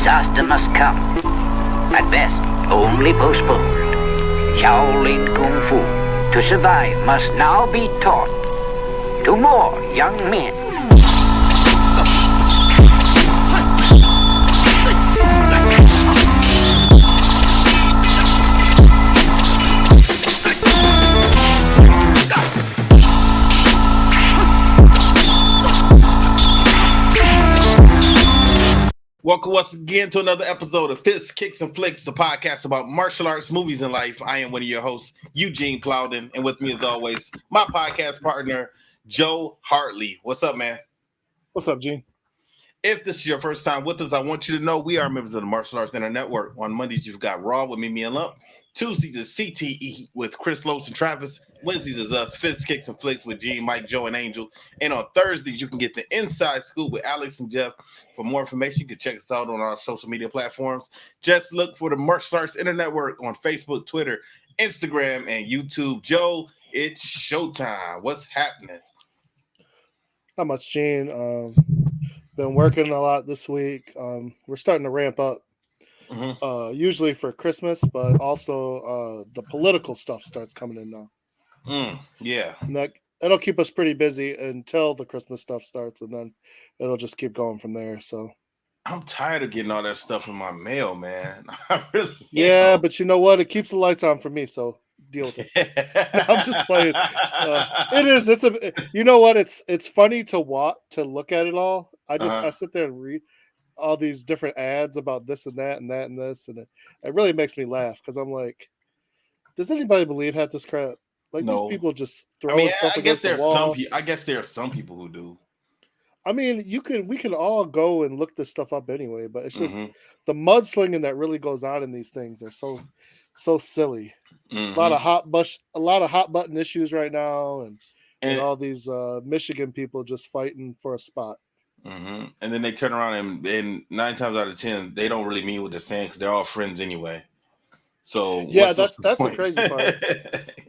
disaster must come. At best, only postponed. Shaolin Kung Fu, to survive, must now be taught to more young men. Welcome once again to another episode of Fists, Kicks, and Flicks, the podcast about martial arts, movies, and life. I am one of your hosts, Eugene Plowden, and with me as always, my podcast partner, Joe Hartley. What's up, man? What's up, Gene? If this is your first time with us, I want you to know we are members of the Martial Arts Center Network. On Mondays, you've got Raw with me and Lump. Tuesdays is CTE with Chris Los and Travis. Wednesdays is us, Fists, Kicks, and Flicks with Gene, Mike, Joe, and Angel. And on Thursdays, you can get the Inside Scoop with Alex and Jeff. For more information, you can check us out on our social media platforms. Just look for the Martial Arts Center Network on Facebook, Twitter, Instagram, and YouTube. Joe, it's showtime. What's happening? Not much, Gene. Been working a lot this week. We're starting to ramp up. Usually for Christmas, but also the political stuff starts coming in now. Yeah. And that'll keep us pretty busy until the Christmas stuff starts, and then it'll just keep going from there. So I'm tired of getting all that stuff in my mail, man. I really yeah, but you know what? It keeps the lights on for me, so deal with it. I'm just playing. It is. You know what? It's funny to look at it all. I sit there and read all these different ads about this and that and that and this, and it really makes me laugh because I'm like, does anybody believe half this crap? Like, no. These people just throwing stuff against the wall. I guess there are some people who do. I mean, we can all go and look this stuff up anyway, but it's just the mudslinging that really goes on in these things are so silly. A lot of hot button issues right now, and all these Michigan people just fighting for a spot. And then they turn around and 9 times out of 10 they don't really mean what they're saying because they're all friends anyway. So yeah, that's the crazy part.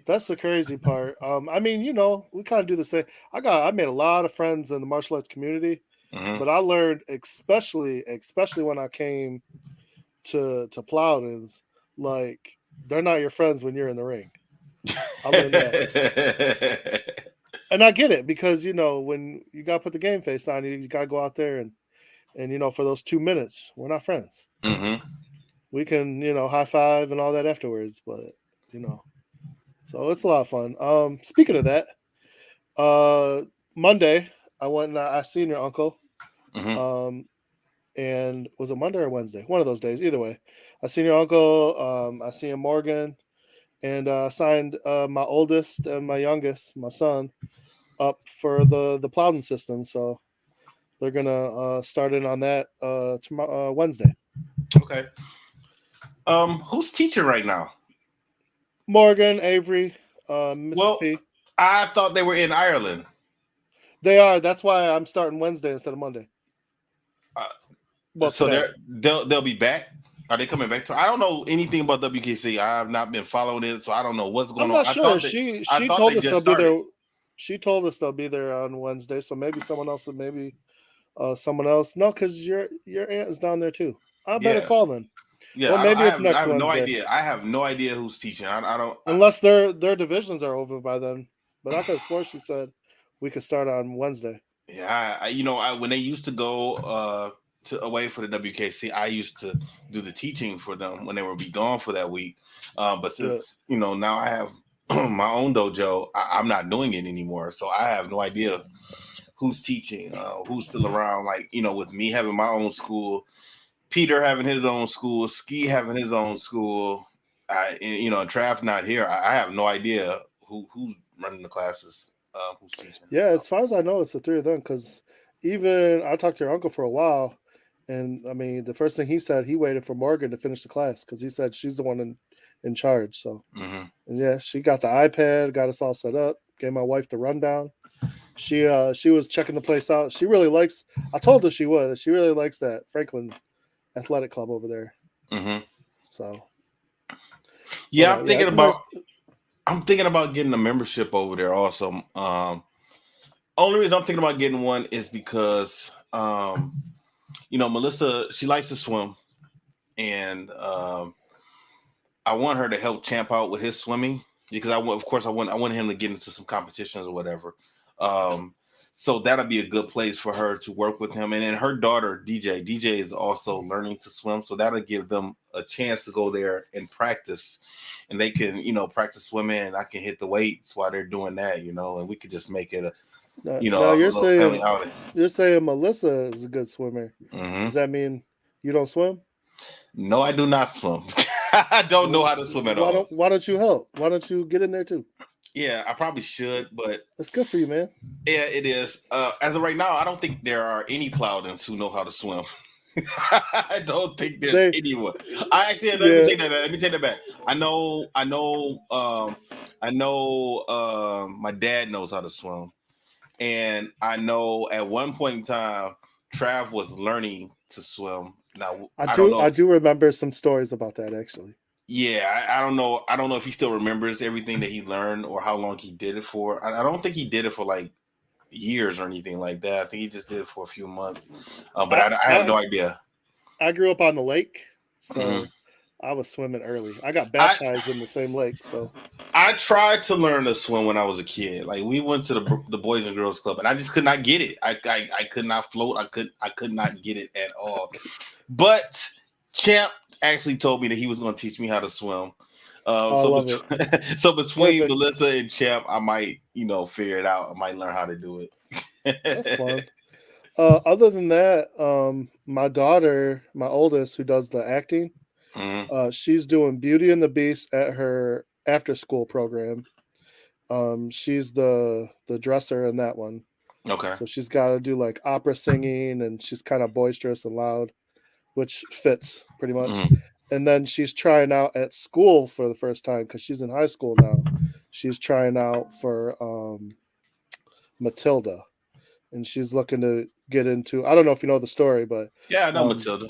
That's the crazy part. I mean, you know, we kind of do the same. I made a lot of friends in the martial arts community, but I learned especially when I came to Plowden's, like, they're not your friends when you're in the ring. I learned that. And I get it because, you know, when you got to put the game face on, you got to go out there and, you know, for those 2 minutes, we're not friends. We can, you know, high five and all that afterwards, but, you know, so it's a lot of fun. Speaking of that, Monday, I went and I seen your uncle. And was it Monday or Wednesday? One of those days, either way. I seen your uncle. I seen Morgan, and signed my oldest and my youngest, my son, up for the Plowden system. So they're gonna start in on that tomorrow, Wednesday. Okay. Who's teaching right now? Morgan, Avery, Mississippi. Well, I thought they were in Ireland. They are. That's why I'm starting Wednesday instead of Monday. So they'll be back. Are they coming back to? I don't know anything about WKC. I have not been following it, so I don't know what's going on. I'm not sure. She told us they'll be there. She told us they'll be there on Wednesday. So maybe someone else, or maybe someone else. No, because your aunt is down there too. I better call them. Yeah, well, maybe it's next Wednesday. No idea. I have no idea who's teaching. I don't. Unless their divisions are over by then. But I could have sworn she said we could start on Wednesday. Yeah, when they used to go away for the WKC, I used to do the teaching for them when they would be gone for that week. But since now I have my own dojo, I'm not doing it anymore, so I have no idea who's teaching, who's still around. Like, with me having my own school, Peter having his own school, Ski having his own school, Trav not here. I have no idea who's running the classes, who's teaching. Yeah, as far as I know, it's the three of them. Because even I talked to your uncle for a while, and I mean, the first thing he said, he waited for Morgan to finish the class because he said she's the one in charge. So, and yeah, she got the iPad, got us all set up, gave my wife the rundown. She was checking the place out. She really likes. I told her she would. She really likes that Franklin Athletic Club over there. So, yeah, I'm thinking about getting a membership over there. Also, only reason I'm thinking about getting one is because Melissa, she likes to swim, and I want her to help Champ out with his swimming because I want him to get into some competitions or whatever. So that'll be a good place for her to work with him. And then her daughter, DJ is also learning to swim. So that'll give them a chance to go there and practice. And they can, practice swimming, and I can hit the weights while they're doing that, and we could just make it Now a you're little family saying outing. Melissa is a good swimmer. Mm-hmm. Does that mean you don't swim? No, I do not swim. I don't know how to swim at all. Why don't you help? Why don't you get in there too? Yeah, I probably should, but it's good for you, man. Yeah, it is. As of right now, I don't think there are any Plowdens who know how to swim. I don't think there's anyone. Let me take that back. I know. My dad knows how to swim, and I know at one point in time, Trav was learning to swim. Now I don't know. I do remember some stories about that actually. Yeah, I don't know. I don't know if he still remembers everything that he learned or how long he did it for. I don't think he did it for like years or anything like that. I think he just did it for a few months. But I have no idea. I grew up on the lake, so I was swimming early. I got baptized in the same lake, so I tried to learn to swim when I was a kid. Like we went to the Boys and Girls Club, and I just could not get it. I could not float. I could not get it at all. But Champ actually told me that he was going to teach me how to swim. So between Melissa and Champ, I might figure it out. I might learn how to do it. That's fun. Other than that, my daughter, my oldest, who does the acting, she's doing Beauty and the Beast at her after school program. She's the dresser in that one. Okay. So she's got to do like opera singing, and she's kind of boisterous and loud, which fits pretty much. And then she's trying out at school for the first time because she's in high school now. She's trying out for Matilda. And she's looking to get into, I don't know if you know the story, but yeah, I know Matilda.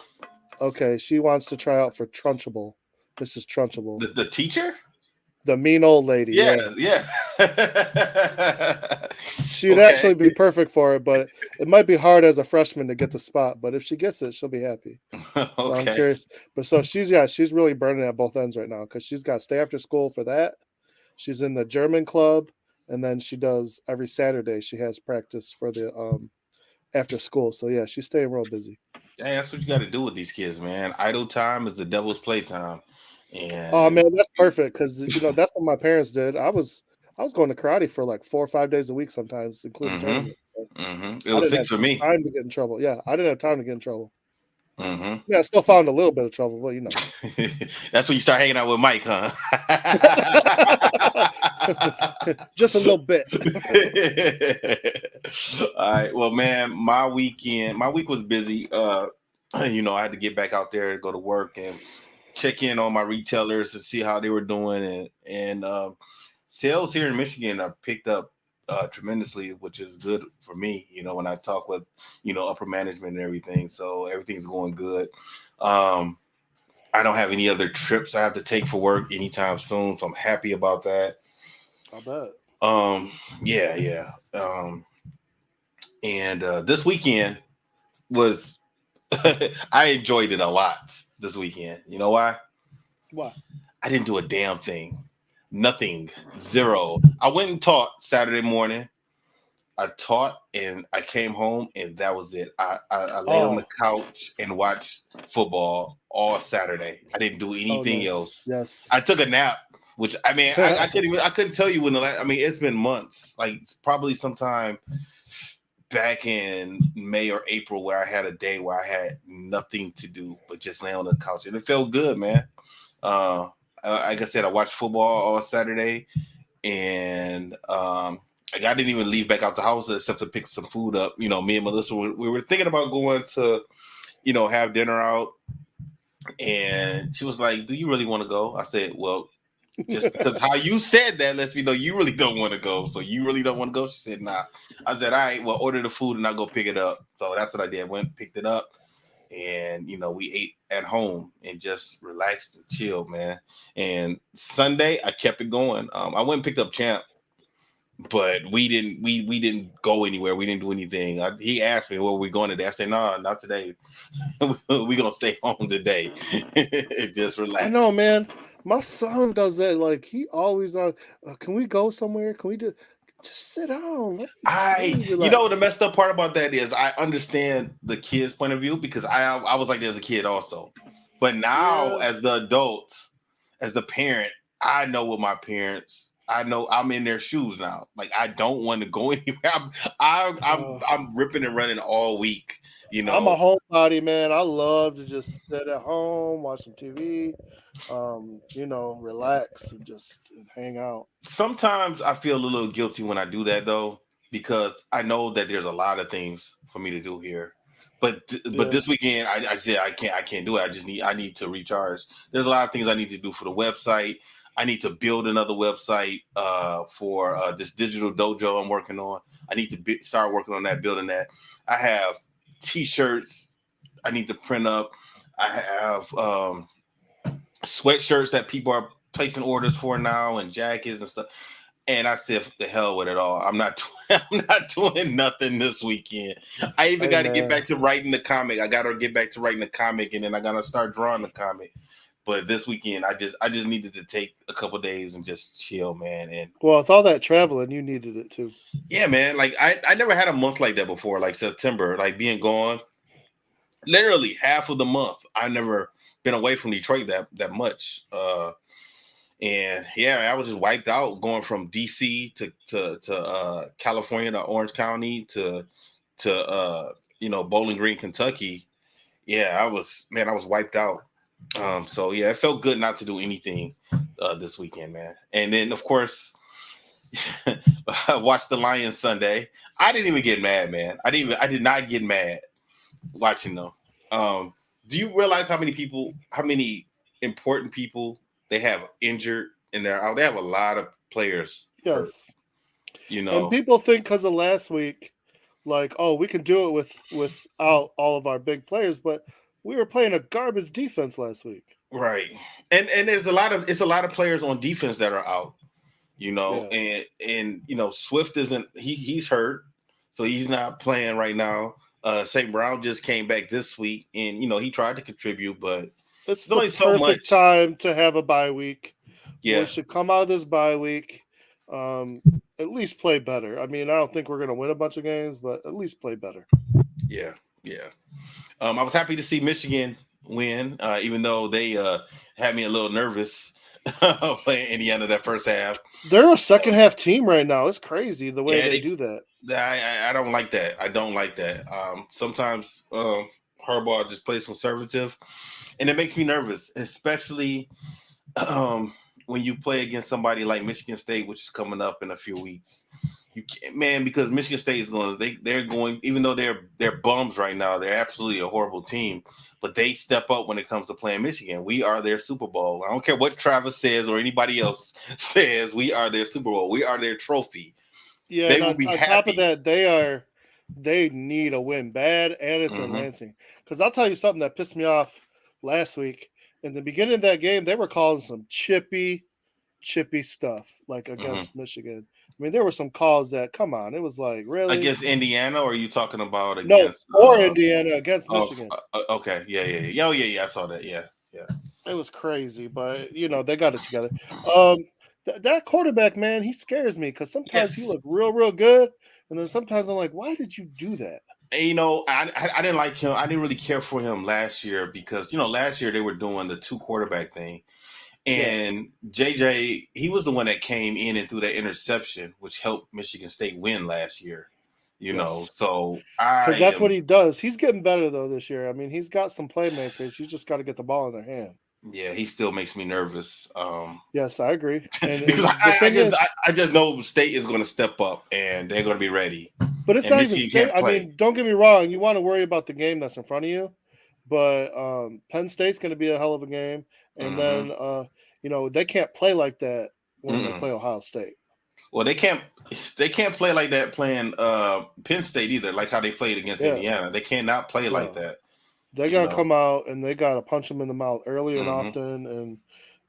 Okay, she wants to try out for Trunchbull. Mrs. Trunchbull. The teacher? The mean old lady. Yeah. She'd actually be perfect for it, but it might be hard as a freshman to get the spot. But if she gets it, she'll be happy. So I'm curious. But so she's really burning at both ends right now because she's got to stay after school for that. She's in the German club. And then she does every Saturday. She has practice for the after school. So yeah, she's staying real busy. Yeah, that's what you got to do with these kids, man. Idle time is the devil's playtime. And oh man, that's perfect because that's what my parents did. I was going to karate for like 4 or 5 days a week sometimes, including tournaments. It was 6 for me. Time to get in trouble. Yeah, I didn't have time to get in trouble. Yeah, I still found a little bit of trouble, but that's when you start hanging out with Mike, huh? Just a little bit. All right. Well, man, my week was busy. I had to get back out there and go to work and check in on my retailers to see how they were doing, and sales here in Michigan are picked up tremendously, which is good for me, when I talk with, upper management and everything. So everything's going good. I don't have any other trips I have to take for work anytime soon. So I'm happy about that. I bet. Yeah. And this weekend was, I enjoyed it a lot this weekend. You know why? Why? I didn't do a damn thing. Nothing. Zero. I went and taught Saturday morning. I taught and I came home and that was it. I laid on the couch and watched football all Saturday. I didn't do anything else. Yes. I took a nap, which I couldn't tell you when it's been months. Like probably sometime back in May or April where I had a day where I had nothing to do but just lay on the couch. And it felt good, man. Like I said, I watched football all Saturday, and I didn't even leave back out the house except to pick some food up. Me and Melissa, we were thinking about going to, have dinner out, and she was like, "Do you really want to go?" I said, "Well, just because how you said that lets me know you really don't want to go. So you really don't want to go?" She said, "Nah." I said, "All right, well, order the food and I'll go pick it up." So that's what I did. Went and picked it up. And, we ate at home and just relaxed and chilled, man. And Sunday, I kept it going. I went and picked up Champ. but we didn't go anywhere. We didn't do anything. He asked me, "Well, we going today?" I said, "No, not today. We gonna stay home today. Just relax." I know, man. My son does that. Like he always on. Can we go somewhere? Can we do? Just sit down. Let me You know, the relax. messed up part about that is I understand the kid's point of view because I was like that as a kid also, but now Yeah. as the adult, as the parent, I know what my parents. I know I'm in their shoes now. Like I don't want to go anywhere. I'm ripping and running all week. You I'm a know, homebody, man. I love to just sit at home, watch some TV, relax and hang out. sometimes I feel a little guilty when I do that though, because I know that there's a lot of things for me to do here. But Yeah. this weekend I said I can't do it. I need to recharge. There's a lot of things I need to do for the website. I need to build another website for this digital dojo I'm working on. I need to start working on that, building that. I have t-shirts I need to print up. I have sweatshirts that people are placing orders for now and jackets and stuff. And I said, the hell with it all. I'm not I'm not doing nothing this weekend. I even Hey, got to get man. back to writing the comic. I got to get back to writing the comic, and then I got to start drawing the comic. But this weekend, I just needed to take a couple days and just chill, man. And Well, with all that traveling, you needed it too. yeah, man. Like I never had a month like that before. Like September, like being gone, literally half of the month. I never been away from Detroit that much. And yeah, I was just wiped out going from DC to California to Orange County to Bowling Green, Kentucky. Yeah, I was wiped out. So yeah, it felt good not to do anything this weekend, man. And then of course, I watched the Lions Sunday. I didn't even get mad, man. I did not get mad watching them. Do you realize how many important people they have injured in there? They have a lot of players hurt. Yes. You And know, people think because of last week, like, oh, we can do it without all of our big players, but we were playing a garbage defense last week. right? And there's a lot of players on defense that are out. Yeah. And Swift isn't he's hurt, so he's not playing right now. St. Brown just came back this week, and he tried to contribute, but It's there's the only so perfect much. time to have a bye week. We Yeah, should come out of this bye week, um, at least play better. I mean, I don't think we're going to win a bunch of games, but at least play better. yeah, yeah. I was happy to see Michigan win, even though they had me a little nervous playing Indiana that first half. They're a second half team right now. It's crazy the way Yeah, they do that. I don't like that. I don't like that. Sometimes Harbaugh just plays conservative, and it makes me nervous, especially when you play against somebody like Michigan State, which is coming up in a few weeks. You can't, man, because Michigan State is they're going, even though they're bums right now, they're absolutely a horrible team, but they step up when it comes to playing Michigan. We are their Super Bowl. I don't care what Travis says or anybody else says. We are their Super Bowl. We are their trophy. Yeah, They and will be on top of happy. that, they need a win bad, and it's in Mm-hmm. Lansing. Because I'll tell you something that pissed me off last week. In the beginning of that game, they were calling some chippy stuff like Mm-hmm. against Michigan. I mean, there were some calls that come on, it was like really Against Indiana, or are you talking about no against? or Indiana against Oh, Michigan. okay, yeah. Oh, yeah. I saw that. Yeah, yeah. It was crazy, but they got it together. Um, that quarterback, man, he scares me because sometimes he Yes. look real good, and then sometimes I'm like, why did you do that? And, I didn't like him. I didn't really care for him last year because last year they were doing the two quarterback thing, Yeah, and JJ he was the one that came in and threw that interception, which helped Michigan State win last year. yes. So Because I that's what am. he does. He's getting better though this year. I mean, he's got some playmakers. You just got to get the ball in their hand. Yeah, he still makes me nervous. Yes, I agree. And Because and the thing is, I just know State is going to step up and they're going to be ready, but it's and not even Michigan state. can't I play. mean, don't get me wrong. You want to worry about the game that's in front of you, but Penn State's going to be a hell of a game. And Mm-hmm. then they can't play like that when they Mm-mm. play Ohio State. Well, they can't play like that playing Penn State either, like how they played against Yeah, Indiana. They cannot play like no, that, they you got to know. come out and they got to punch them in the mouth early and Hmm. often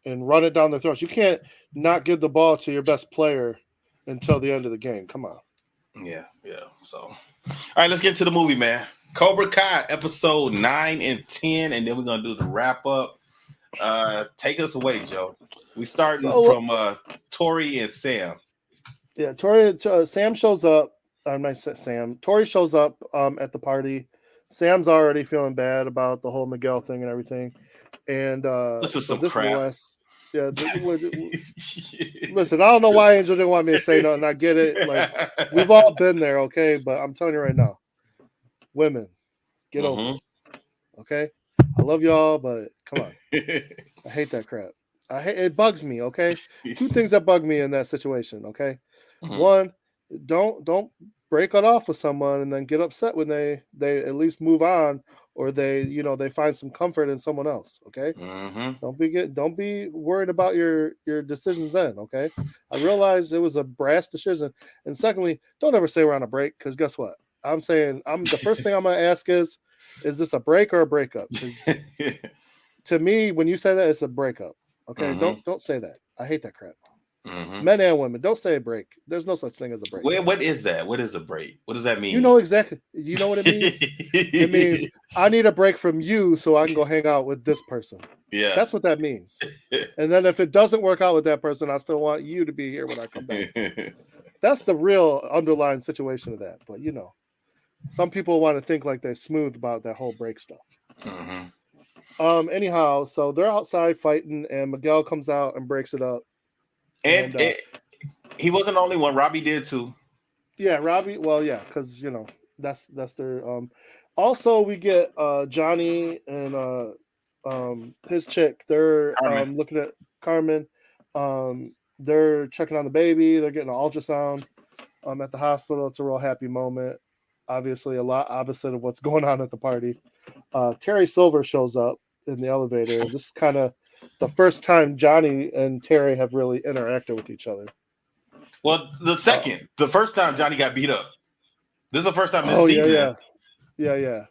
and run it down their throats. You can't not give the ball to your best player until the end of the game. Come on. Yeah. So, all right, let's get to the movie, man. Cobra Kai episode 9 and 10, and then we're gonna do the wrap up. Take us away, Joe. We starting from Tori and Sam. Yeah, Sam shows up. I'm not Sam. Tori shows up at the party. Sam's already feeling bad about the whole Miguel thing and everything. And this was so some this crap. is the last. Yeah, listen, I don't know why Angel didn't want me to say nothing. I get it. Like, we've all been there, okay? But I'm telling you right now, women, get over it, okay? I love y'all, but come on. I hate that crap. It bugs me, okay? 2 things that bug me in that situation, okay? One, don't break it off with someone and then get upset when they at least move on, or they find some comfort in someone else, okay? Don't be worried about your decisions then, okay? I realize it was a brass decision. And secondly, don't ever say we're on a break, because guess what? I'm saying the first thing I'm gonna ask is this a break or a breakup? Because to me, when you say that, it's a breakup. Okay, don't say that. I hate that crap. Men and women, don't say a break. There's no such thing as a break. What is that? What is a break? What does that mean? You know exactly. You know what it means? It means I need a break from you so I can go hang out with this person. Yeah. That's what that means. And then if it doesn't work out with that person, I still want you to be here when I come back. That's the real underlying situation of that. But some people want to think like they're smooth about that whole break stuff. Anyhow, so they're outside fighting, and Miguel comes out and breaks it up. And he wasn't the only one. Robbie did too. Yeah, Robbie. Well, yeah, because that's their. Also, we get Johnny and his chick. They're looking at Carmen. They're checking on the baby. They're getting an ultrasound at the hospital. It's a real happy moment. Obviously, a lot opposite of what's going on at the party. Terry Silver shows up in the elevator. This is kind of the first time Johnny and Terry have really interacted with each other. Well, the first time Johnny got beat up. This is the first time this season. Yeah.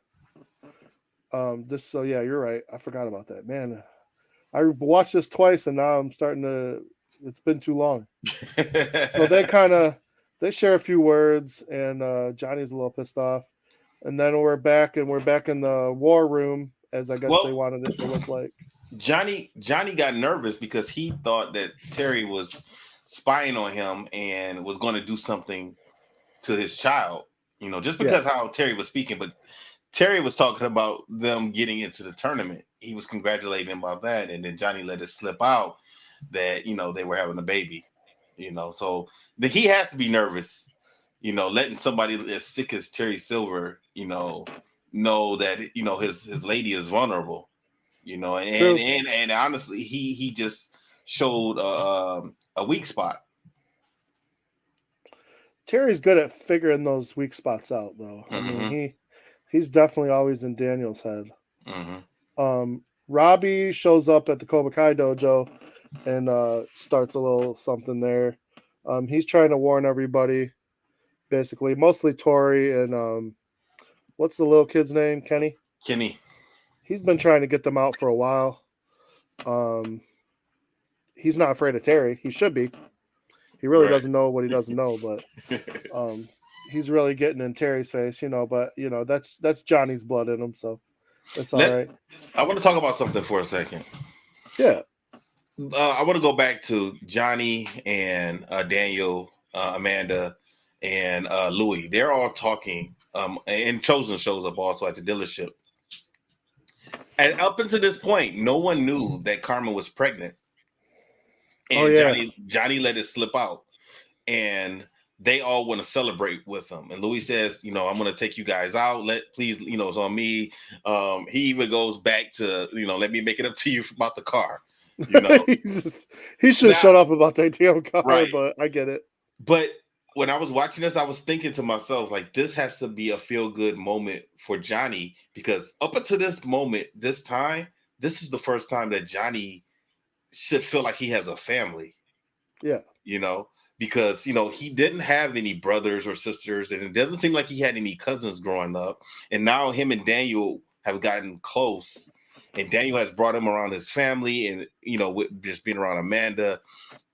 You're right. I forgot about that, man. I watched this twice, and now I'm starting to. It's been too long. So they share a few words, and Johnny's a little pissed off. And then we're back in the war room, as I guess they wanted it to look like. Johnny got nervous because he thought that Terry was spying on him and was going to do something to his child, just because how Terry was speaking. But Terry was talking about them getting into the tournament. He was congratulating him about that. And then Johnny let it slip out that, they were having a baby, so he has to be nervous, letting somebody as sick as Terry Silver, know that, his lady is vulnerable, and honestly, he just showed a weak spot. Terry's good at figuring those weak spots out, though. I mean, he's definitely always in Daniel's head. Robbie shows up at the Cobra Kai dojo and starts a little something there. He's trying to warn everybody, basically, mostly Tori and what's the little kid's name? Kenny. He's been trying to get them out for a while. He's not afraid of Terry. He should be. He really doesn't know what he doesn't know, but he's really getting in Terry's face, But that's Johnny's blood in him, so it's all right. I want to talk about something for a second. Yeah. I want to go back to Johnny and Daniel, Amanda, and Louis. They're all talking, and Chosen shows up also at the dealership. And up until this point, no one knew that Carmen was pregnant. And Johnny let it slip out. And they all want to celebrate with him. And Louis says, I'm going to take you guys out. Please, it's on me. He even goes back to, let me make it up to you about the car. He should have shut up about that damn car, but I get it. But when I was watching this, I was thinking to myself, like, this has to be a feel-good moment for Johnny, because up until this moment, this is the first time that Johnny should feel like he has a family. Yeah. Because, he didn't have any brothers or sisters, and it doesn't seem like he had any cousins growing up. And now him and Daniel have gotten close, and Daniel has brought him around his family and, with just being around Amanda.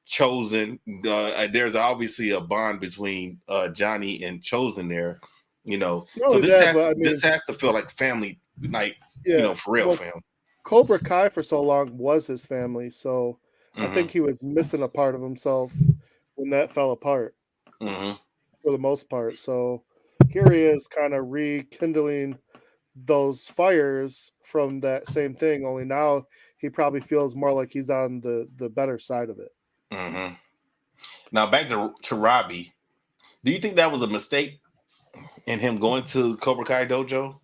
Chosen. There's obviously a bond between Johnny and Chosen there, Not so only that, but I this mean, has to feel like family, like yeah. for real Well, fam. Cobra Kai for so long was his family, so I Hmm. think he was missing a part of himself when that fell apart Hmm. for the most part. So here he is, kind of rekindling those fires from that same thing. Only now he probably feels more like he's on the better side of it. Hmm. Now back to Robbie. Do you think that was a mistake in him going to Cobra Kai dojo?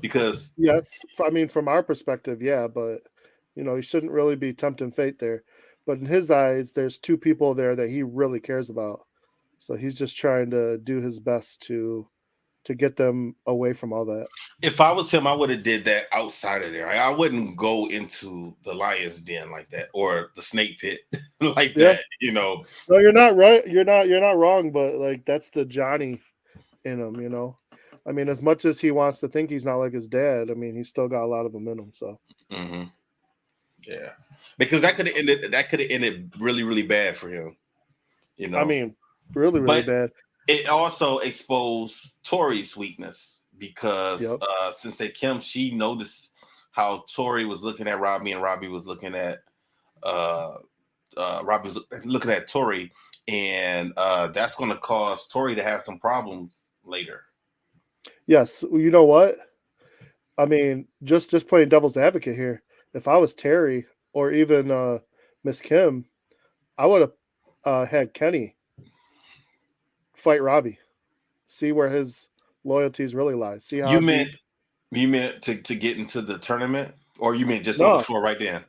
Because Yes, I mean from our perspective, yeah, but he shouldn't really be tempting fate there. But in his eyes, there's two people there that he really cares about. So he's just trying to do his best to get them away from all that. if I was him, I would have did that outside of there. I wouldn't go into the lion's den like that or the snake pit like Yeah. that. No, you're not right. You're not wrong, but like that's the Johnny in him. I mean, as much as he wants to think he's not like his dad, I mean, he's still got a lot of them in him. So Hmm. Yeah, because that could have ended really really bad for him. You I know, mean, really, really but bad. it also exposed Tori's weakness because Yep. Sensei Kim, she noticed how Tori was looking at Robbie and Robbie was looking at uh Robbie was looking at Tori, and that's going to cause Tori to have some problems later. Yes. You know what? I mean, just playing devil's advocate here. If I was Terry or even Miss Kim, I would have had Kenny fight Robbie. See where his loyalties really lie. See how You meant deep. you meant to get into the tournament, or you meant just on the No, floor right then?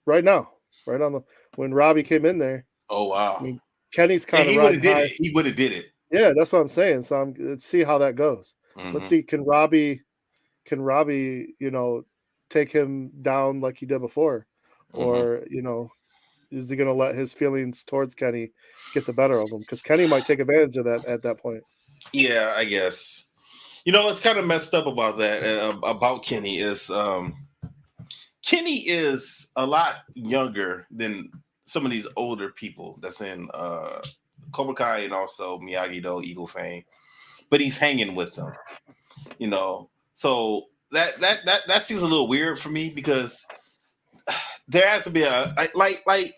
right now, right on the when Robbie came in there. Oh I wow! mean, Kenny's And kind of he would riding have did high. it. He would have did it. Yeah, that's what I'm saying. So let's see how that goes. Let's Hmm. see, can Robbie, take him down like he did before, Hmm. or is he going to let his feelings towards Kenny get the better of him? Because Kenny might take advantage of that at that point. Yeah, I guess. It's kind of messed up about that. About Kenny is Kenny is a lot younger than some of these older people that's in Cobra Kai and also Miyagi Do, Eagle Fang, but he's hanging with them. So that seems a little weird for me because there has to be like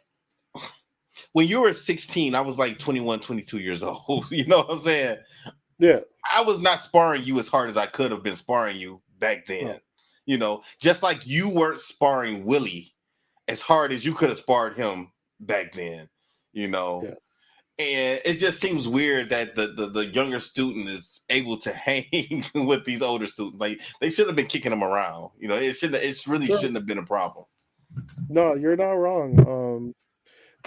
when you were 16, I was like 21, 22 years old. You know what I'm saying? Yeah. I was not sparring you as hard as I could have been sparring you back then. No. Just like you weren't sparring Willie as hard as you could have sparred him back then. You know, Yeah. and it just seems weird that the younger student is able to hang with these older students. Like they should have been kicking them around. It really Sure. shouldn't have been a problem. No, you're not wrong.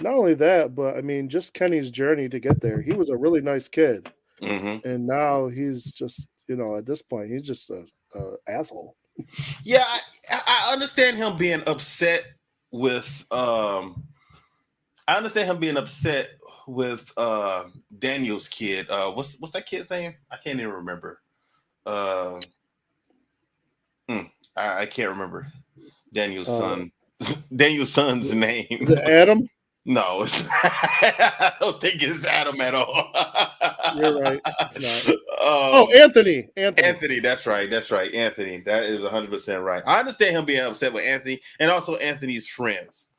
Not only that, but I mean, just Kenny's journey to get there. He was a really nice kid, Hmm. and now he's just, at this point, he's just a asshole. Yeah, I understand him being upset with. I understand him being upset with Daniel's kid. What's that kid's name? I can't even remember. Uh, I can't remember Daniel's Uh, son. Daniel's son's name. is it Adam? No, I don't think it's Adam at all. You're right. It's not. Oh, um, Anthony. Anthony. Anthony, that's right. That's right. Anthony. That is 100% right. I understand him being upset with Anthony and also Anthony's friends.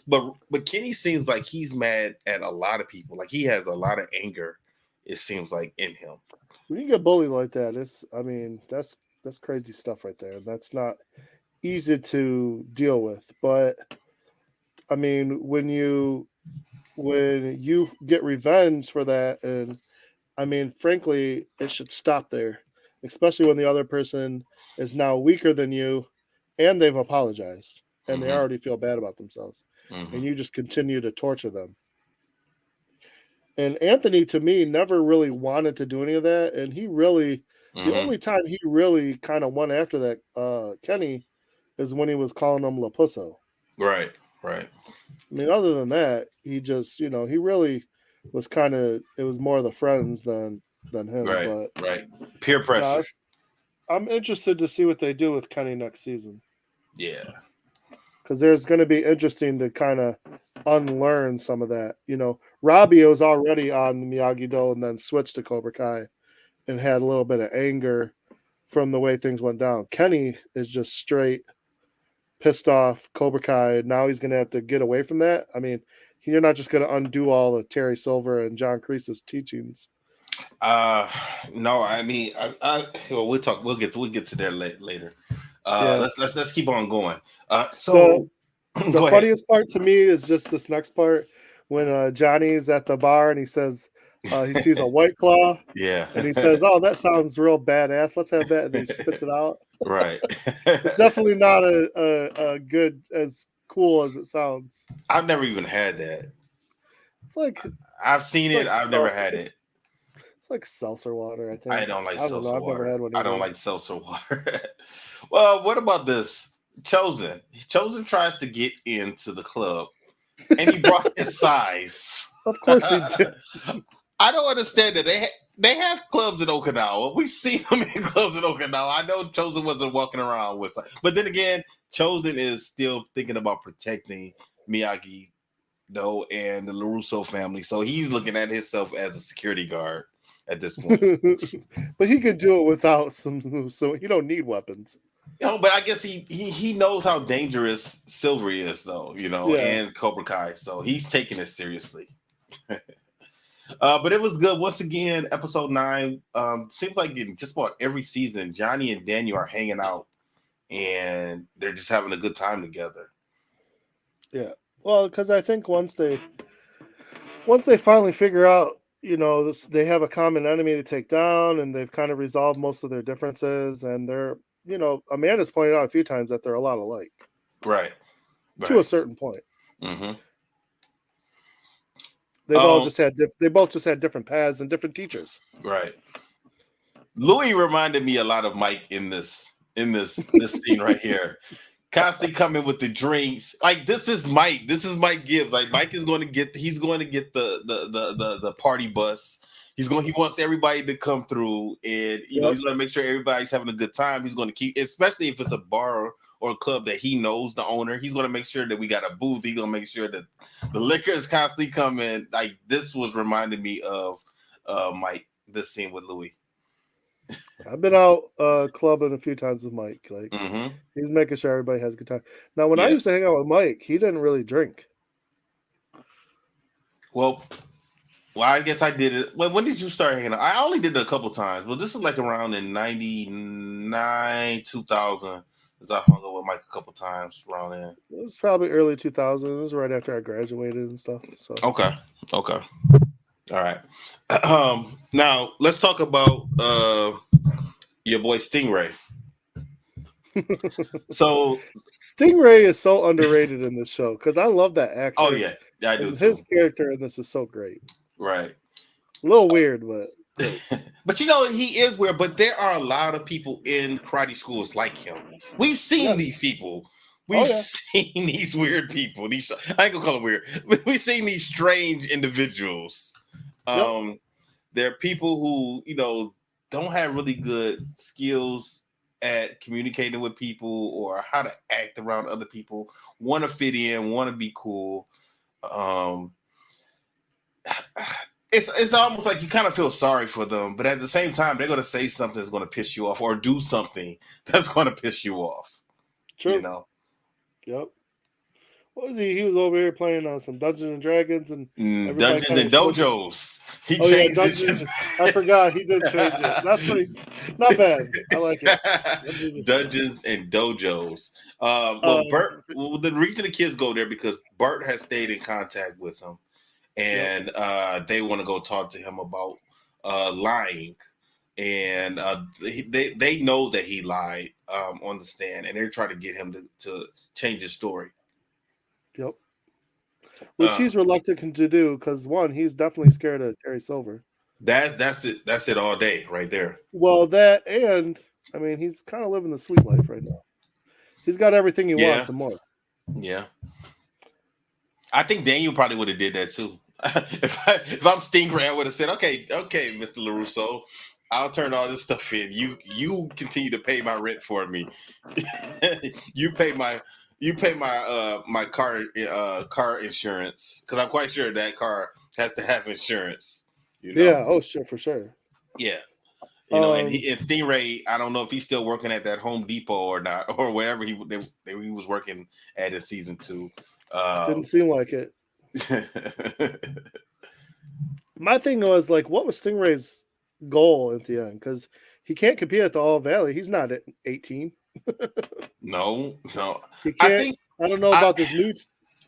But Kenny seems like he's mad at a lot of people. Like he has a lot of anger, it seems like, in him. When you get bullied like that, I mean, that's crazy stuff right there. That's not easy to deal with. But I mean, when you get revenge for that, and I mean, frankly, it should stop there, especially when the other person is now weaker than you, and they've apologized, and they Hmm. already feel bad about themselves, and Hmm. you just continue to torture them. And Anthony, to me, never really wanted to do any of that. And the Hmm. only time he really kind of went after that Kenny is when he was calling him Lapusso. Right. Right. I mean, other than that, he just, he really was it was more the friends than him. Right. But Right. Peer no, pressure. I'm interested to see what they do with Kenny next season. Yeah. because there's going to be interesting to kind of unlearn some of that. Robbie was already on Miyagi-Do and then switched to Cobra Kai and had a little bit of anger from the way things went down. Kenny is just straight pissed off Cobra Kai. Now he's going to have to get away from that. I mean, you're not just going to undo all of Terry Silver and John Kreese's teachings. No, I mean, we'll get to there later. Let's keep on going. So the funniest part to me is just this next part when Johnny's at the bar and he says he sees a White Claw. Yeah. And he says, "Oh, that sounds real badass. Let's have that." And he spits it out. Right. It's definitely not a good, as cool as it sounds. I've never even had that. It's like I've seen it. I've never had it. It's like seltzer water, I think. I don't like seltzer water. I've never had one either. I don't like seltzer water. Well, what about this? Chosen tries to get into the club, and he brought his size. Of course he did. I don't understand that they have clubs in Okinawa. We've seen them in clubs in Okinawa. I know Chosen wasn't walking around with, but then again, Chosen is still thinking about protecting Miyagi-Do and the LaRusso family, so he's looking at himself as a security guard at this point. But he could do it without some, so he don't need weapons. But I guess he knows how dangerous Silver is, though, and Cobra Kai, so he's taking it seriously. But it was good. Once again, episode 9. Seems like in just about every season, Johnny and Daniel are hanging out, and they're just having a good time together. Yeah, well, because I think once they finally figure out, they have a common enemy to take down, and they've kind of resolved most of their differences, and they're, Amanda's pointed out a few times that they're a lot alike, right. To a certain point. Mm-hmm. They both just had different paths and different teachers. Right. Louis reminded me a lot of Mike in this scene right here. Constantly coming with the drinks. Like, this is Mike. This is Mike Gibbs. Like, Mike is going to get the party bus. He wants everybody to come through, and he's going to make sure everybody's having a good time. He's going to keep, especially if it's a bar or a club that he knows the owner, he's going to make sure that we got a booth. He's going to make sure that the liquor is constantly coming. Like, this was reminding me of Mike, this scene with Louis. I've been out clubbing a few times with Mike. Like, he's making sure everybody has a good time. Now, when I used to hang out with Mike, he didn't really drink. Well, I guess I did it. When did you start hanging out? I only did it a couple times. Well, this is like around in 99, 2000. I hung out with Mike a couple times around then. It was probably early 2000s. It was right after I graduated and stuff. So Okay. All right. Now let's talk about your boy Stingray. So Stingray is so underrated in this show because I love that actor. Oh yeah, I do. His character in this is so great. Right. A little weird, but. But he is weird. But there are a lot of people in karate schools like him. We've seen these people. We've seen these weird people. I ain't gonna call them weird. We've seen these strange individuals. There are people who don't have really good skills at communicating with people or how to act around other people. Want to fit in. Want to be cool. It's almost like you kind of feel sorry for them, but at the same time, they're going to say something that's going to piss you off or do something that's going to piss you off. True. Yep. What was he? He was over here playing on some Dungeons and Dragons and Dungeons and Dojos. He changed it. I forgot he did change it. That's pretty not bad. I like it. Dungeons and Dojos. Bert. Well, the reason the kids go there because Bert has stayed in contact with him. And they want to go talk to him about lying, and they know that he lied on the stand, and they're trying to get him to change his story. Yep, which he's reluctant to do because one, he's definitely scared of Terry Silver. That's it all day right there. Well, that and I mean he's kind of living the sweet life right now. He's got everything he wants and more. Yeah, I think Daniel probably would have did that too. If I'm Stingray, I would have said, okay, Mr. LaRusso, I'll turn all this stuff in. You continue to pay my rent for me. You pay my You pay my car insurance because I'm quite sure that car has to have insurance. Yeah. Oh, shit, for sure. Yeah. And Stingray, I don't know if he's still working at that Home Depot or not, or wherever he was working at in season 2. Didn't seem like it. My thing was like, what was Stingray's goal at the end? Because he can't compete at the All Valley. He's not at 18. No. He can't. I don't know about this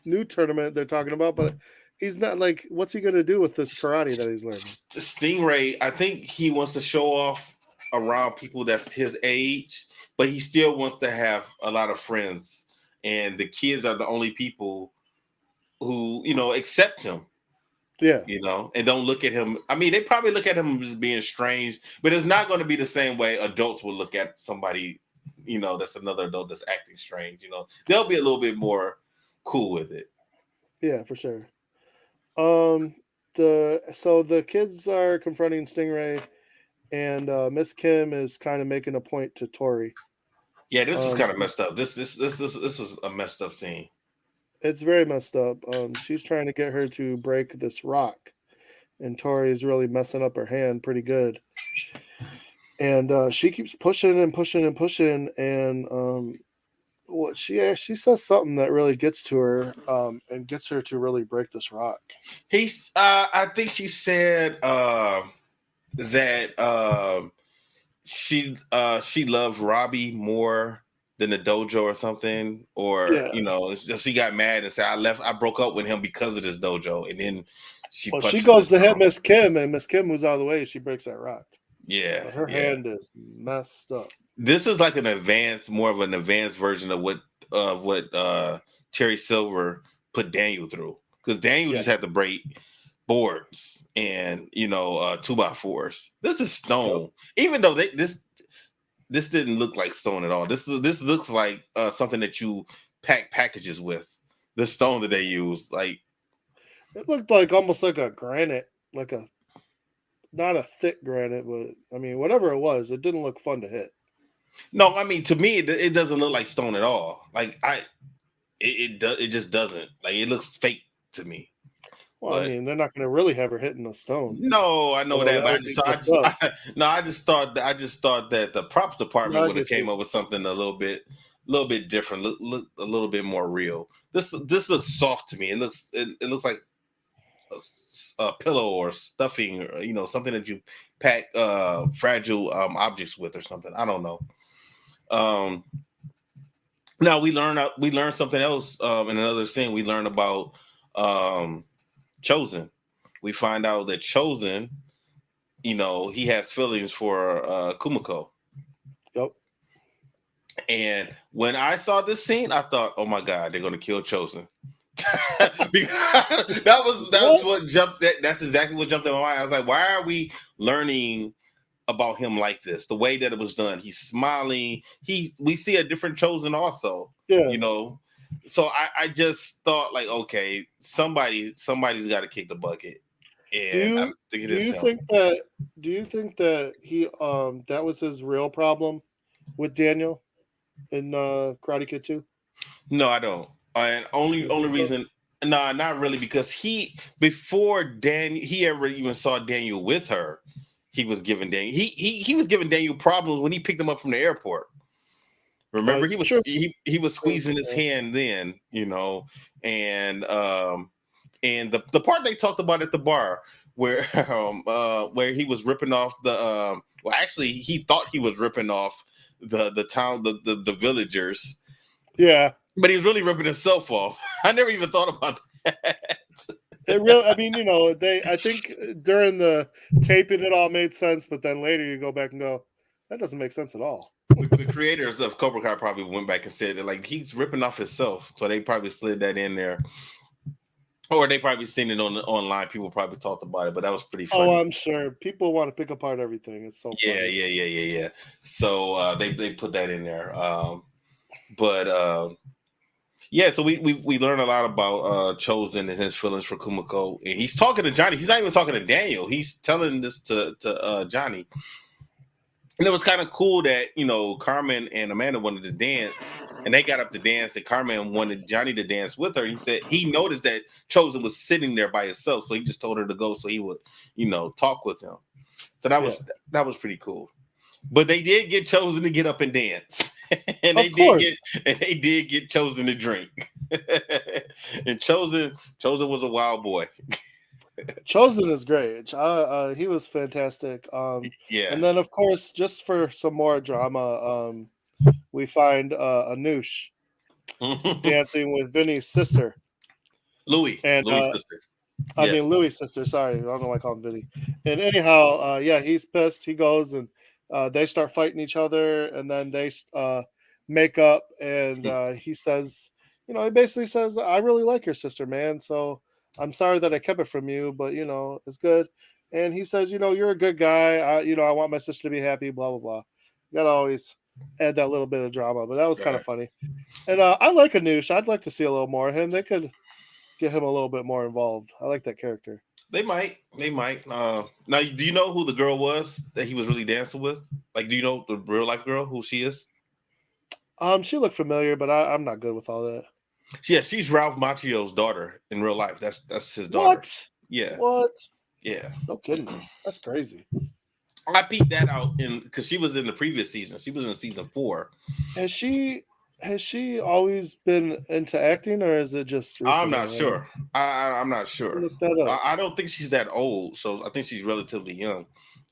new tournament they're talking about, but he's not like. What's he gonna do with this karate that he's learning? Stingray, I think he wants to show off around people that's his age, but he still wants to have a lot of friends, and the kids are the only people who accept him. Yeah. And don't look at him. I mean, they probably look at him as being strange, but it's not going to be the same way adults would look at somebody, that's another adult that's acting strange. They'll be a little bit more cool with it. Yeah, for sure. The kids are confronting Stingray, and Miss Kim is kind of making a point to Tori. Yeah, this is kind of messed up. This was a messed up scene. It's very messed up. She's trying to get her to break this rock, and Tori is really messing up her hand pretty good. And she keeps pushing and pushing and pushing, and what she says something that really gets to her, and gets her to really break this rock. I think she said that she loved Robbie more than the dojo or something, or she got mad and said, I broke up with him because of this dojo, and then she goes to hit Miss Kim, and Miss Kim moves out of the way. She breaks that rock. Yeah, but her hand is messed up. This is like more of an advanced version of what Terry Silver put Daniel through, because Daniel just had to break boards and 2x4s. This is stone, even though this didn't look like stone at all. This looks like something that you pack packages with. The stone that they use, like it looked like almost like a granite, like not a thick granite, but I mean whatever it was, it didn't look fun to hit. No, I mean to me it doesn't look like stone at all. Like it just doesn't. Like it looks fake to me. Well, I mean, they're not going to really have her hitting a stone. No, I know that, but I just thought that the props department would have came up with something a little bit different, look a little bit more real. This looks soft to me. It looks like a pillow or stuffing, or something that you pack fragile objects with or something. I don't know. Now we learned something else in another scene. We learned about Chosen. We find out that Chosen, he has feelings for Kumiko. Yep. And when I saw this scene, I thought, oh my God, they're gonna kill Chosen. Because that was what jumped. That's exactly what jumped in my mind. I was like, why are we learning about him like this? The way that it was done, he's smiling. We see a different Chosen also. Yeah. So I just thought like, okay, somebody's got to kick the bucket. And do you think that he that was his real problem with Daniel in Karate Kid 2? No, I don't. And only reason, no, not really, because before Daniel, he ever even saw Daniel with her, he was giving Daniel he was giving Daniel problems when he picked him up from the airport. Remember, he was squeezing his hand then, and the part they talked about at the bar where he was ripping off the well, actually he thought he was ripping off the town, the villagers. Yeah. But he's really ripping himself off. I never even thought about that. It really, I mean, I think during the taping it all made sense, but then later you go back and go, that doesn't make sense at all. The creators of Cobra Kai probably went back and said that like he's ripping off himself, so they probably slid that in there, or they probably seen it online. People probably talked about it, but that was pretty funny. Oh, I'm sure people want to pick apart everything. It's so funny. Yeah. So they put that in there, yeah. So we learn a lot about Chosen and his feelings for Kumiko, and he's talking to Johnny. He's not even talking to Daniel. He's telling this to Johnny. And it was kind of cool that, Carmen and Amanda wanted to dance and they got up to dance, and Carmen wanted Johnny to dance with her. He said he noticed that Chosen was sitting there by himself, so he just told her to go so he would, talk with him. So that was pretty cool. But they did get Chosen to get up and dance. and they did get Chosen to drink. And Chosen was a wild boy. Chosen is great. He was fantastic. Yeah. And then of course, just for some more drama, we find Anoush dancing with Vinny's sister. Louis' sister. I mean Louis' sister. Sorry, I don't know why I call him Vinny. And anyhow, he's pissed. He goes and they start fighting each other, and then they make up. And he says, he basically says, "I really like your sister, man. So I'm sorry that I kept it from you, but it's good." And he says, "You're a good guy. I want my sister to be happy. Blah blah blah." You gotta always add that little bit of drama, but that was kind of funny. And I like Anoush. I'd like to see a little more of him. They could get him a little bit more involved. I like that character. They might. Now, do you know who the girl was that he was really dancing with? Like, do you know the real life girl, who she is? She looked familiar, but I'm not good with all that. Yeah, she's Ralph Macchio's daughter in real life. That's his daughter. What? Yeah. What? Yeah. No kidding. That's crazy. I peeped that out because she was in the previous season. She was in season 4. Has she always been into acting, or is it just recently? I'm not sure. I'm not sure. Look that up. I don't think she's that old, so I think she's relatively young.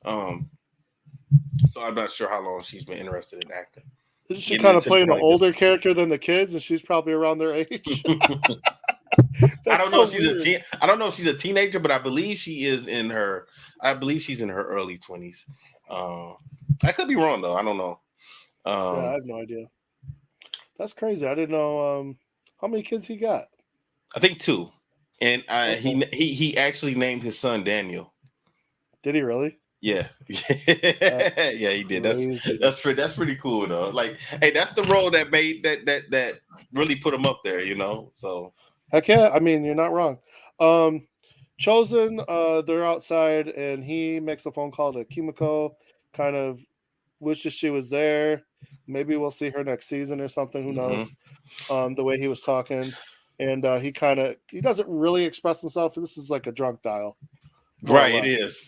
So I'm not sure how long she's been interested in acting. Isn't she kind of playing an older character than the kids, and she's probably around their age? I don't know if I don't know if she's a teenager, but I believe she's in her early 20s. I could be wrong though. I don't know. I have no idea. That's crazy. I didn't know how many kids he got. I think 2, and he actually named his son Daniel. Did he really? Yeah, yeah, he did. That's pretty cool though. Like, hey, that's the role that made that really put him up there. So heck yeah. I mean, you're not wrong. Chosen, they're outside, and he makes a phone call to Kimiko. Kind of wishes she was there. Maybe we'll see her next season or something. Who knows? The way he was talking, and he doesn't really express himself. This is like a drunk dial. Right, it is.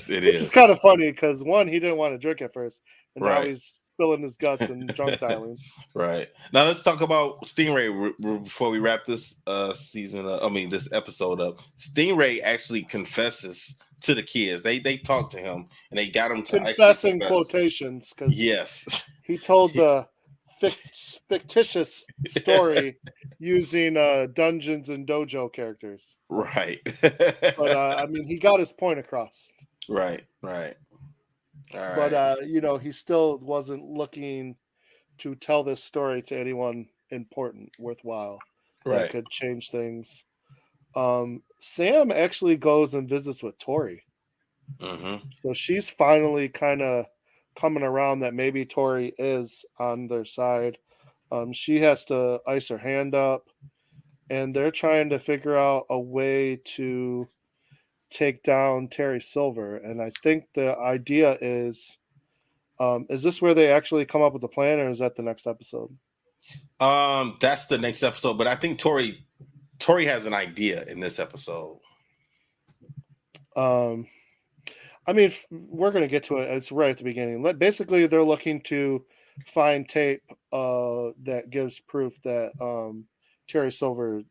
Which is kind of funny because one, he didn't want to drink at first, and now he's spilling his guts and drunk dialing. Right. Now let's talk about Stingray before we wrap this this episode up. Stingray actually confesses to the kids. They talked to him and they got him to confess in quotations because he told the fictitious story using Dungeons and Dojo characters. Right. But he got his point across. Right. All right. But he still wasn't looking to tell this story to anyone important, worthwhile. That could change things. Sam actually goes and visits with Tori. So she's finally kind of coming around that maybe Tori is on their side. She has to ice her hand up, and they're trying to figure out a way to take down Terry Silver. And I think the idea is this where they actually come up with the plan, or is that the next episode? That's the next episode, but I think Tori has an idea in this episode. We're going to get to it. It's right at the beginning. Basically, they're looking to find tape that gives proof that Terry Silver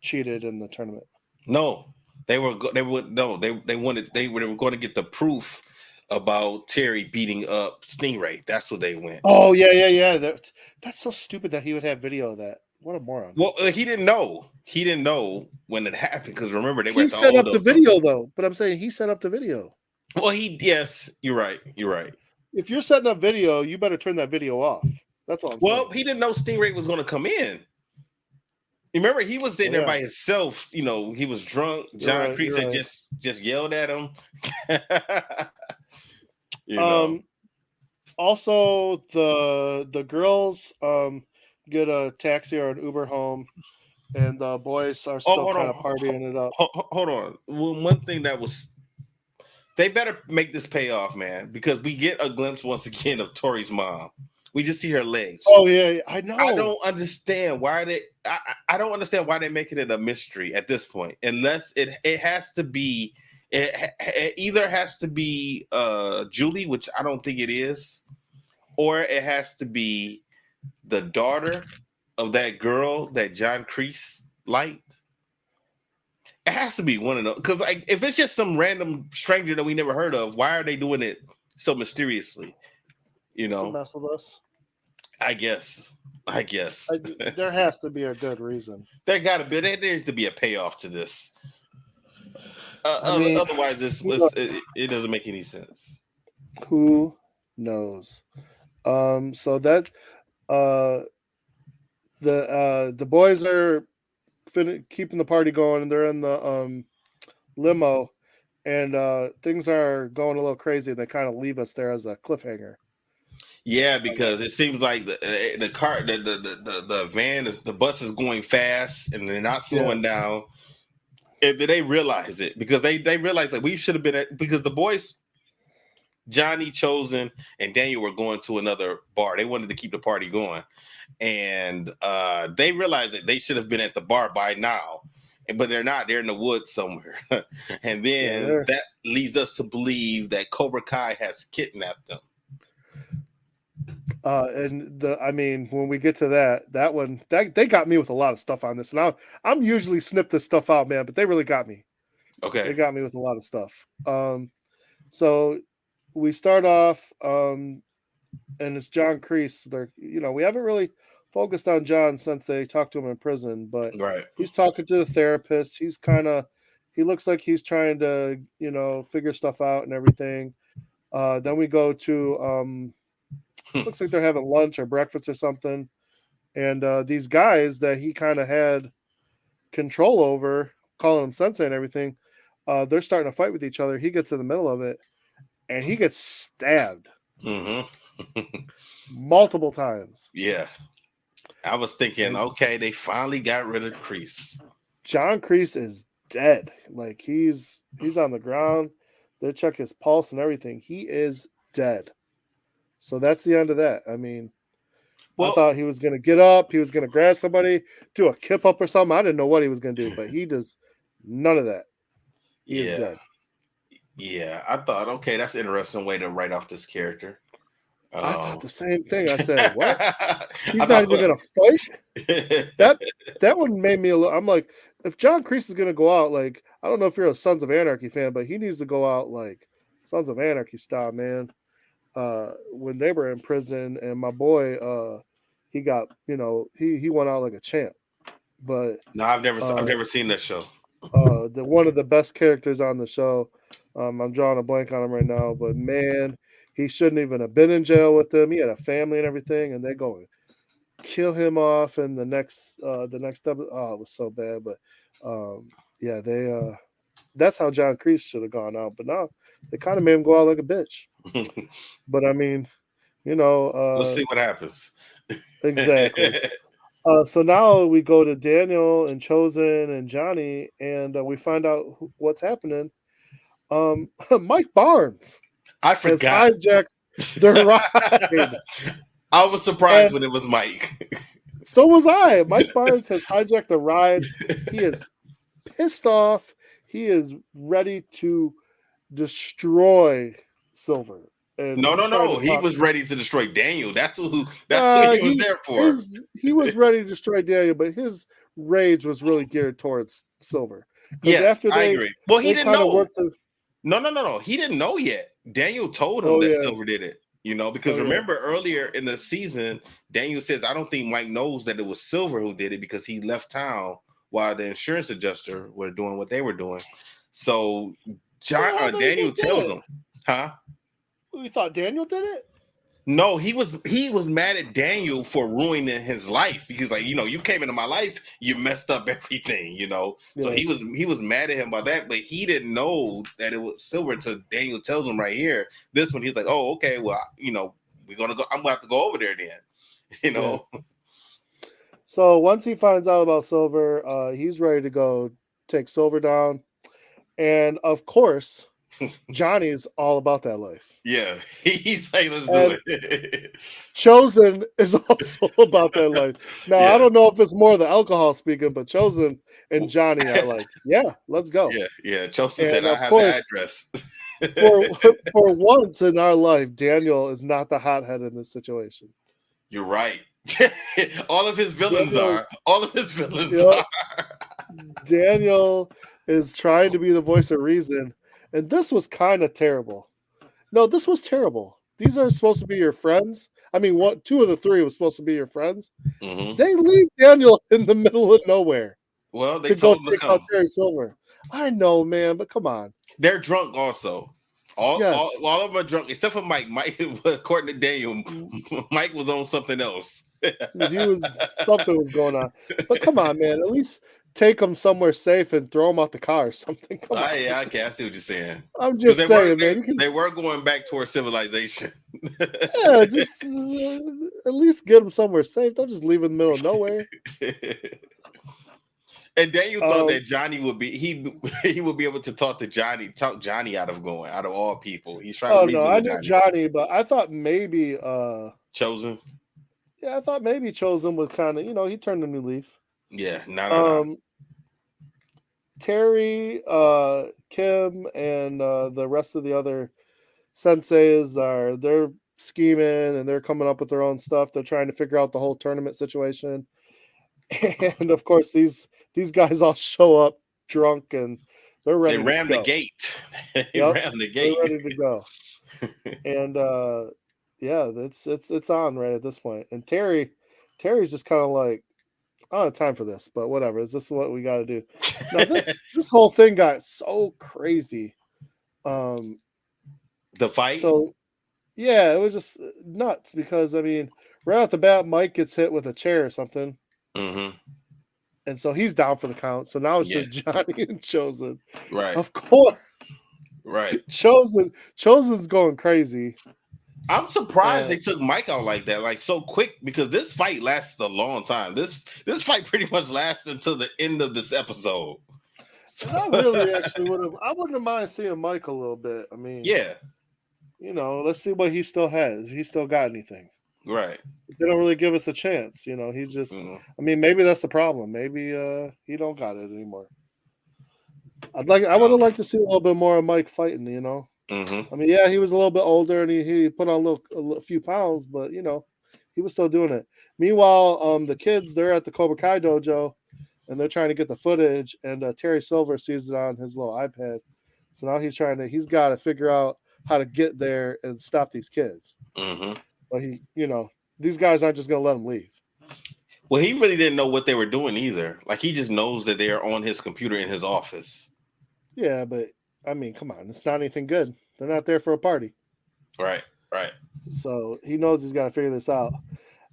cheated in the tournament. No, they were going to get the proof about Terry beating up Stingray. That's what they went. Oh yeah. That's so stupid that he would have video of that. What a moron. Well, he didn't know. He didn't know when it happened because remember he set up the video though. But I'm saying he set up the video. Well, yes, you're right. If you're setting up video, you better turn that video off. That's all I'm saying. Well, he didn't know Stingray was going to come in. Remember, he was sitting there by himself. He was drunk. John Kreese had just yelled at him. Also, the girls get a taxi or an Uber home, and the boys are still kind of partying it up. Hold on. Well, one thing that was. They better make this pay off, man, because we get a glimpse once again of Tori's mom. We just see her legs. Oh yeah, I know. I don't understand why they. I don't understand why they're making it a mystery at this point. Unless it has to be. It either has to be Julie, which I don't think it is, or it has to be the daughter of that girl that John Kreese liked. It has to be one of those. Because like, if it's just some random stranger that we never heard of, why are they doing it so mysteriously? You know, to mess with us. I guess. There has to be a good reason. There gotta be. There needs to be a payoff to this. I mean, otherwise, it doesn't make any sense. Who knows? So that the boys are keeping the party going, and they're in the limo, and things are going a little crazy. They kind of leave us there as a cliffhanger. Yeah, because it seems like the car, the van is the bus is going fast, and they're not slowing down. And then they realize it because they realize that we should have been because the boys, Johnny, Chosen, and Daniel were going to another bar. They wanted to keep the party going, and they realized that they should have been at the bar by now, but they're not. They're in the woods somewhere, and then that leads us to believe that Cobra Kai has kidnapped them. When we get to that one, they got me with a lot of stuff on this. And I'm usually snip this stuff out, man, but they really got me. Okay. They got me with a lot of stuff. So we start off, and it's John Kreese. We haven't really focused on John since they talked to him in prison, but he's talking to the therapist. He looks like he's trying to, figure stuff out and everything. Then we go to, looks like they're having lunch or breakfast or something. And these guys that he kind of had control over, calling him sensei and everything, they're starting to fight with each other. He gets in the middle of it, and he gets stabbed multiple times. Yeah. I was thinking, okay, they finally got rid of Kreese. John Kreese is dead. Like, he's on the ground. They check his pulse and everything. He is dead. So that's the end of that. I mean, I thought he was going to get up. He was going to grab somebody, do a kip up or something. I didn't know what he was going to do, but he does none of that. He is dead. Yeah, I thought, okay, that's an interesting way to write off this character. I thought the same thing. I said, what? He's not even going to fight? That one made me a little. I'm like, if John Kreese is going to go out, like, I don't know if you're a Sons of Anarchy fan, but he needs to go out like Sons of Anarchy style, man. When they were in prison, and my boy, he got, he went out like a champ. But no, I've never seen that show. One of the best characters on the show. I'm drawing a blank on him right now, but man, he shouldn't even have been in jail with them. He had a family and everything, and they go and kill him off in the next episode. Oh, it was so bad. But that's how John Kreese should have gone out. But now they kind of made him go out like a bitch. But I mean, we'll see what happens. Exactly. So now we go to Daniel and Chosen and Johnny, and we find out what's happening. Mike Barnes, I forgot, has hijacked the ride. I was surprised when it was Mike. So was I. Mike Barnes has hijacked the ride. He is pissed off. He is ready to destroy Silver. No. He was ready to destroy Daniel. That's what he was there for. He was ready to destroy Daniel, but his rage was really geared towards Silver. Yes, I agree. Well, he didn't know. No. He didn't know yet. Daniel told him that Silver did it. Because remember earlier in the season, Daniel says, I don't think Mike knows that it was Silver who did it because he left town while the insurance adjuster were doing what they were doing. So Daniel tells him, huh? You thought Daniel did it? No, he was mad at Daniel for ruining his life because, like, you came into my life, you messed up everything, So he was mad at him about that, but he didn't know that it was Silver until Daniel tells him right here. This one, he's like, oh, okay, well, we're gonna go. I'm gonna have to go over there then, Yeah. So once he finds out about Silver, he's ready to go take Silver down, and of course, Johnny's all about that life. Yeah, he's like, let's do it. Chosen is also about that life. Now, I don't know if it's more the alcohol speaking, but Chosen and Johnny are like, yeah, let's go. Yeah. Chosen said, I of have course, the address. for once in our life, Daniel is not the hothead in this situation. You're right. All of his villains Daniel's, are. All of his villains are. Daniel is trying to be the voice of reason, and this was kind of terrible. No, this was terrible. These are supposed to be your friends. I mean, two of the three was supposed to be your friends. Mm-hmm. They leave Daniel in the middle of nowhere. Well, they to go told him to take come. out Terry Silver. I know, man, but come on. They're drunk also. All of them are drunk except for Mike. Mike, according to Daniel, Mike was on something else. Something was going on. But come on, man. At least take them somewhere safe and throw them out the car or something. Come on. Yeah, okay, I see what you're saying. I'm just saying, man. They were going back towards civilization. Yeah, just at least get them somewhere safe. Don't just leave in the middle of nowhere. And Daniel thought that Johnny would be he would be able to talk Johnny out of all people. He's trying to reason with I knew Johnny, but I thought maybe Chosen. Yeah, I thought maybe Chosen was kind of, he turned a new leaf. Yeah, no. Terry, Kim, and the rest of the other senseis they're scheming and they're coming up with their own stuff. They're trying to figure out the whole tournament situation. And of course, these guys all show up drunk and they're ready. They rammed the gate. Rammed the gate. They're ready to go. And it's on right at this point. And Terry's just kind of like, I don't have time for this, but whatever. Is this what we got to do? Now this whole thing got so crazy. The fight. So yeah, it was just nuts because I mean, right off the bat, Mike gets hit with a chair or something. Mm-hmm. And so he's down for the count. So now it's just Johnny and Chosen. Right. Of course. Right. Chosen's going crazy. I'm surprised they took Mike out like that, like so quick, because this fight lasts a long time. This fight pretty much lasts until the end of this episode. I really actually I wouldn't have mind seeing Mike a little bit. I mean, yeah. Let's see what he still has. He still got anything. Right. They don't really give us a chance. He just I mean, maybe that's the problem. Maybe he don't got it anymore. I would have liked to see a little bit more of Mike fighting, Mm-hmm. I mean, yeah, he was a little bit older and he put on a few pounds, but he was still doing it. Meanwhile, the kids, they're at the Cobra Kai dojo and they're trying to get the footage, and Terry Silver sees it on his little iPad. So now he's got to figure out how to get there and stop these kids. Mm-hmm. But these guys aren't just going to let him leave. Well, he really didn't know what they were doing either. Like, he just knows that they are on his computer in his office. Yeah, but I mean, come on, it's not anything good. They're not there for a party. Right. So he knows he's got to figure this out.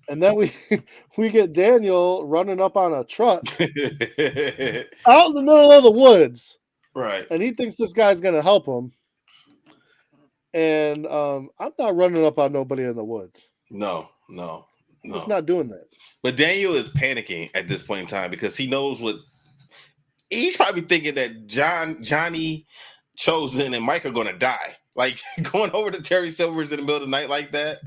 And then we get Daniel running up on a truck out in the middle of the woods. Right. And he thinks this guy's going to help him. And I'm not running up on nobody in the woods. No. I'm just not doing that. But Daniel is panicking at this point in time because he knows he's probably thinking that Johnny, Chosen, and Mike are going to die. Like, going over to Terry Silver's in the middle of the night like that.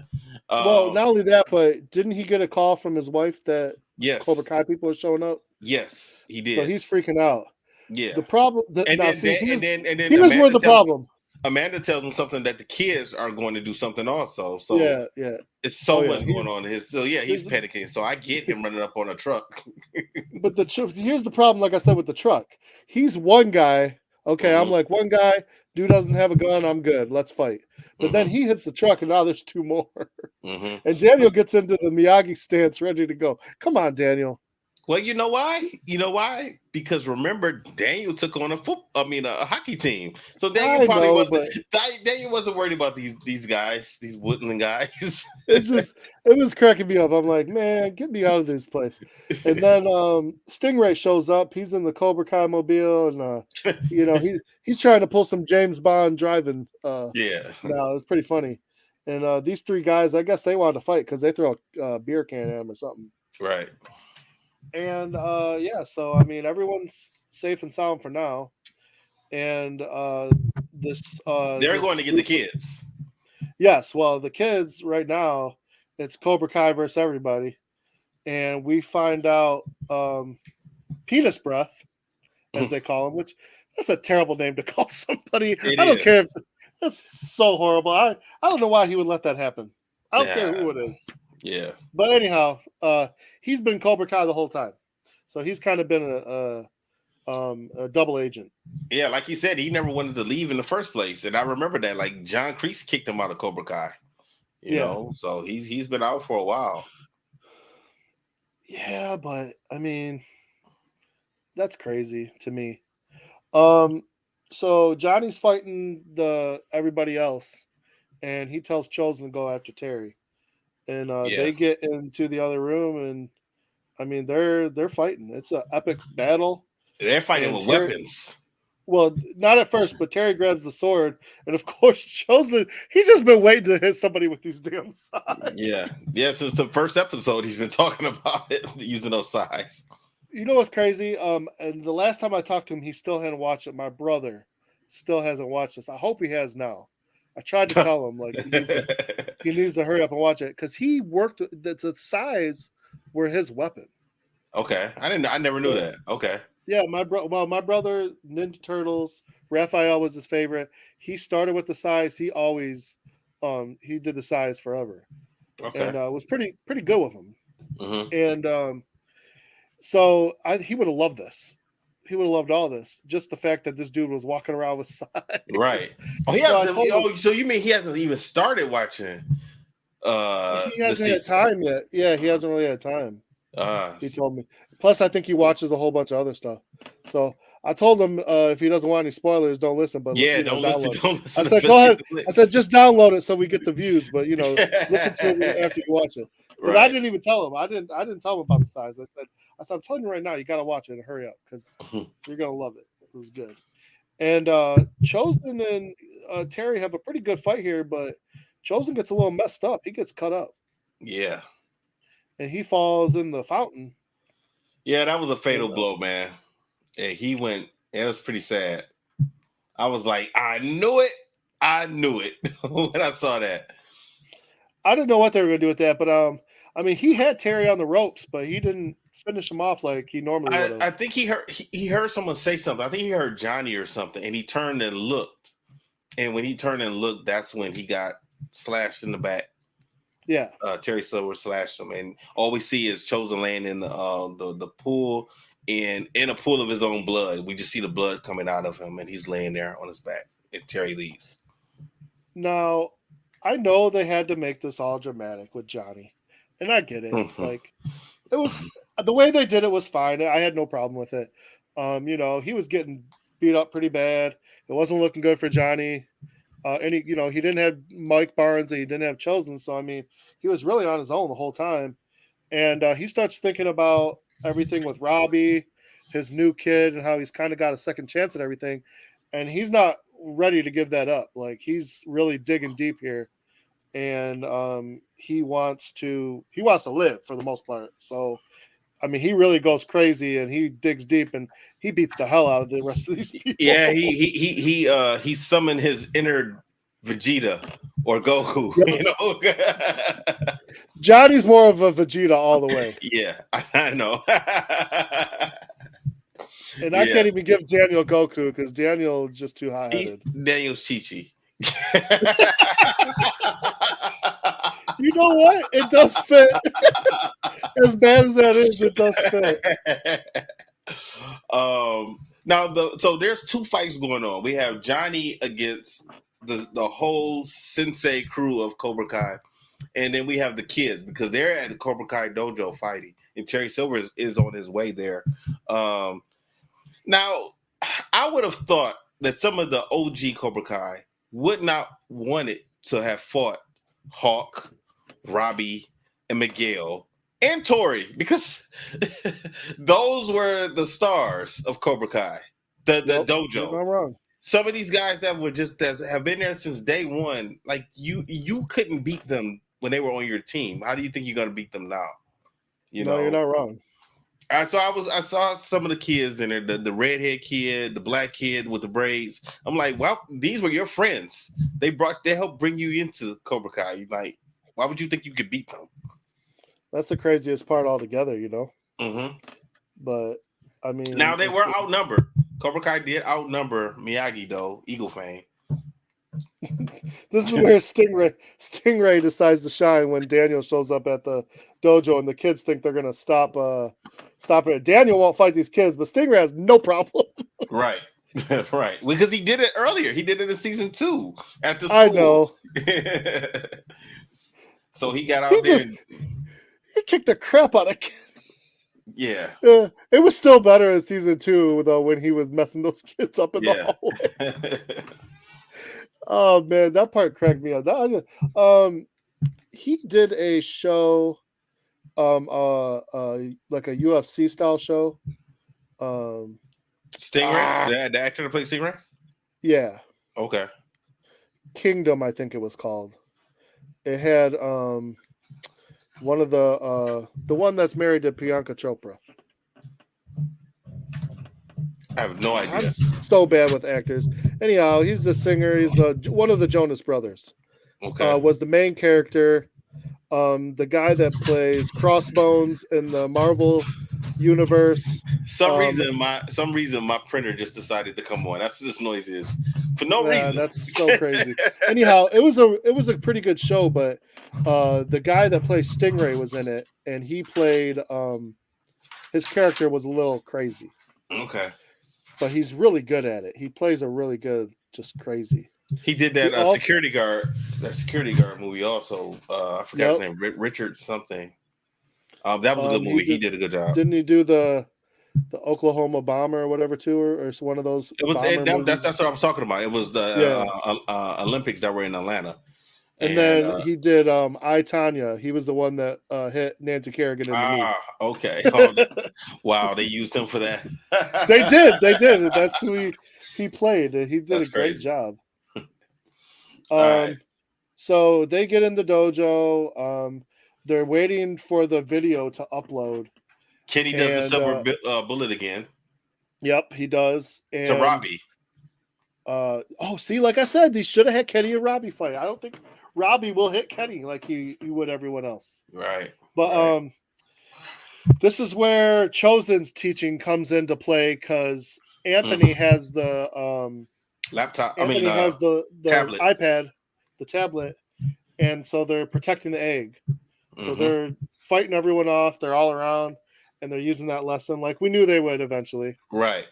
Well, not only that, but didn't he get a call from his wife that Cobra Kai people are showing up? Yes, he did. So he's freaking out. Yeah. The problem. Here's where the problem. Amanda tells him something that the kids are going to do something also. So yeah. It's so much going on. He's panicking. So I get him running up on a truck. But here's the problem. Like I said with the truck, he's one guy. Okay, mm-hmm. I'm like one guy. Dude doesn't have a gun. I'm good. Let's fight. But then he hits the truck, and now there's two more. Mm-hmm. And Daniel gets into the Miyagi stance, ready to go. Come on, Daniel. Well, you know why? Because remember, Daniel took on a hockey team. So Daniel Daniel wasn't worried about these guys, these Woodland guys. It was cracking me up. I'm like, man, get me out of this place. And then Stingray shows up. He's in the Cobra Kai mobile, and he's trying to pull some James Bond driving. Yeah. Now it's pretty funny. And these three guys, I guess they wanted to fight because they throw a beer can at him or something. Right. And so I mean, everyone's safe and sound for now. And this. They're going to get the kids. Yes, well, the kids right now, it's Cobra Kai versus everybody, and we find out penis breath, as they call him, which that's a terrible name to call somebody. I don't care if that's so horrible. I don't know why he would let that happen. I don't care who it is. Yeah. But anyhow, he's been Cobra Kai the whole time, so he's kind of been a double agent. Yeah, like you said, he never wanted to leave in the first place, and I remember that. Like John Kreese kicked him out of Cobra Kai. You know, so he's been out for a while. Yeah, but I mean, that's crazy to me. So Johnny's fighting everybody else, and he tells Chosen to go after Terry, and they get into the other room, and I mean they're fighting. It's an epic battle. They're fighting with weapons. Well, not at first, but Terry grabs the sword, and of course, Chosen. He's just been waiting to hit somebody with these damn sides. Yeah. Since the first episode, he's been talking about it using those sides. You know what's crazy? And the last time I talked to him, he still hadn't watched it. My brother still hasn't watched this. I hope he has now. I tried to tell him like he needs to hurry up and watch it because he worked. The size were his weapon. Okay, I never knew that. Okay. Yeah, my brother, Ninja Turtles, Raphael was his favorite. He started with the size. He always, he did the size forever, and was pretty good with them. Mm-hmm. And so he would have loved this. He would have loved all this. Just the fact that this dude was walking around with size. Right. Oh, so you mean he hasn't even started watching? He hasn't had time yet. Yeah, he hasn't really had time. He told me. Plus, I think he watches a whole bunch of other stuff. So I told him if he doesn't want any spoilers, don't listen. But don't listen. I said, go ahead. I said, just download it so we get the views. But listen to it after you watch it. But I didn't even tell him. I didn't tell him about the size. I said, I'm telling you right now, you got to watch it and hurry up because you're gonna love it. It was good. And Chosen and Terry have a pretty good fight here, but Chosen gets a little messed up. He gets cut up. Yeah. And he falls in the fountain. Yeah, that was a fatal blow, man. And he went. It was pretty sad. I was like, I knew it when I saw that. I didn't know what they were going to do with that, but I mean, he had Terry on the ropes, but he didn't finish him off like he normally would have. I think he heard someone say something. I think he heard Johnny or something, and he turned and looked. And when he turned and looked, that's when he got slashed in the back. Yeah. Terry Silver slashed him, and all we see is Chosen laying in the pool, and in a pool of his own blood. We just see the blood coming out of him, and he's laying there on his back, and Terry leaves. Now, I know they had to make this all dramatic with Johnny, and I get it. Like, it was the way they did it was fine. I had no problem with it. He was getting beat up pretty bad. It wasn't looking good for Johnny. He didn't have Mike Barnes and he didn't have Chosen. So, I mean, he was really on his own the whole time. And he starts thinking about everything with Robbie, his new kid, and how he's kind of got a second chance at everything. And he's not ready to give that up. Like, he's really digging deep here. And he wants to live for the most part. So, I mean, he really goes crazy and he digs deep and he beats the hell out of the rest of these people. Yeah, he summoned his inner Vegeta or Goku. Yeah. Johnny's more of a Vegeta all the way. Yeah, I know. And I can't even give Daniel Goku because Daniel is just too high-headed. Daniel's Chi-Chi. You know what? It does fit. As bad as that is, it does fit. So there's two fights going on. We have Johnny against the whole Sensei crew of Cobra Kai, and then we have the kids because they're at the Cobra Kai dojo fighting, and Terry Silver is on his way there. Now, I would have thought that some of the OG Cobra Kai would not want it to have fought Hawk, Robbie, and Miguel, and Tori, because those were the stars of Cobra Kai, the dojo. You're not wrong. Some of these guys that have been there since day one, like you couldn't beat them when they were on your team. How do you think you're going to beat them now? You're not wrong. I saw some of the kids in there, the redhead kid, the black kid with the braids. I'm like, well, these were your friends. They helped bring you into Cobra Kai. Like, why would you think you could beat them? That's the craziest part altogether, Mm-hmm. But I mean, now they were outnumbered. Cobra Kai did outnumber Miyagi, though. Eagle Fang. This is where Stingray decides to shine when Daniel shows up at the dojo, and the kids think they're gonna stop it. Daniel won't fight these kids, but Stingray has no problem. Right. Right. Because he did it earlier. He did it in season 2 at the school. I know. So he got out there. He kicked the crap out of kids. Yeah. It was still better in season 2, though, when he was messing those kids up in the hallway. Oh man, that part cracked me up. He did a show, like a UFC style show. Stingray, the actor that played Stingray. Yeah. Okay. Kingdom, I think it was called. It had one of the one that's married to Priyanka Chopra. I have no idea. I'm so bad with actors. Anyhow, he's the singer. He's one of the Jonas Brothers. Okay. Was the main character. The guy that plays Crossbones in the Marvel universe. Some reason my printer just decided to come on. That's what this noise is. For no reason. That's so crazy. Anyhow, it was a pretty good show, but the guy that plays Stingray was in it, and he played his character was a little crazy. Okay. But he's really good at it. He plays a really good, just crazy. He did that security guard movie also. I forgot his name. Richard something. That was a good movie. He did a good job. Didn't he do the Oklahoma bomber or whatever too, or one of those? It was that's what I was talking about. It was the Olympics that were in Atlanta. And then he did I, Tanya. He was the one that hit Nancy Kerrigan in the knee. Okay. Wow, they used him for that. They did. That's who he played. He did a great job. Right. So they get in the dojo. They're waiting for the video to upload. Kenny does the silver bullet again. Yep, he does. And, to Robbie. See, like I said, they should have had Kenny and Robbie fight. I don't think Robbie will hit Kenny like he would everyone else. Right. But this is where Chosen's teaching comes into play because Anthony has the laptop. Anthony has the tablet. iPad, the tablet, and so they're protecting the egg. So they're fighting everyone off. They're all around, and they're using that lesson like we knew they would eventually. Right.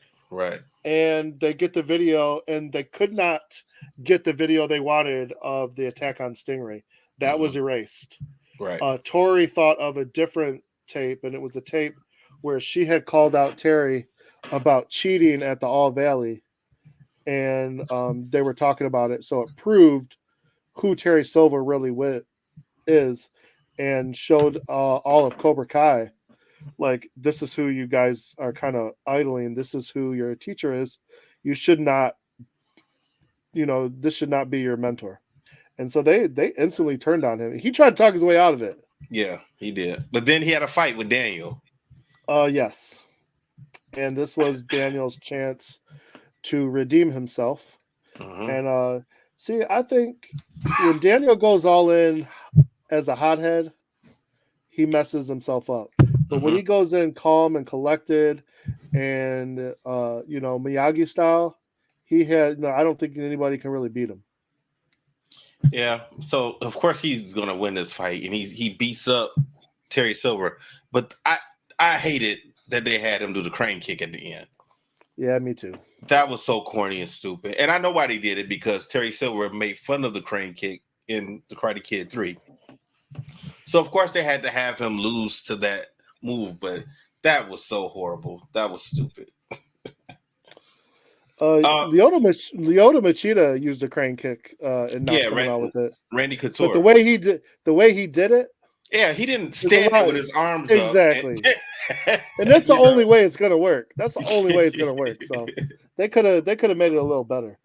And they get the video, and they could not get the video they wanted of the attack on Stingray. That was erased. Right. Tori thought of a different tape, and it was a tape where she had called out Terry about cheating at the All Valley, and they were talking about it. So it proved who Terry Silver really is, and showed all of Cobra Kai. Like, this is who you guys are kind of idling. This is who your teacher is. You should not, this should not be your mentor. And so they instantly turned on him. He tried to talk his way out of it. Yeah, he did. But then he had a fight with Daniel. Yes. And this was Daniel's chance to redeem himself. And I think when Daniel goes all in as a hothead, he messes himself up. But when he goes in calm and collected and, Miyagi style, I don't think anybody can really beat him. Yeah. So, of course, he's going to win this fight, and he beats up Terry Silver. But I hated that they had him do the crane kick at the end. Yeah, me too. That was so corny and stupid. And I know why they did it, because Terry Silver made fun of the crane kick in The Karate Kid 3. So, of course, they had to have him lose to that move, but that was so horrible. That was stupid. Lyoto Machida used a crane kick and knocked someone out with it. Randy Couture. But the way he did it. Yeah, he didn't stand with his arms exactly. up. And that's the only way it's gonna work. That's the only way it's gonna work. So they could have made it a little better.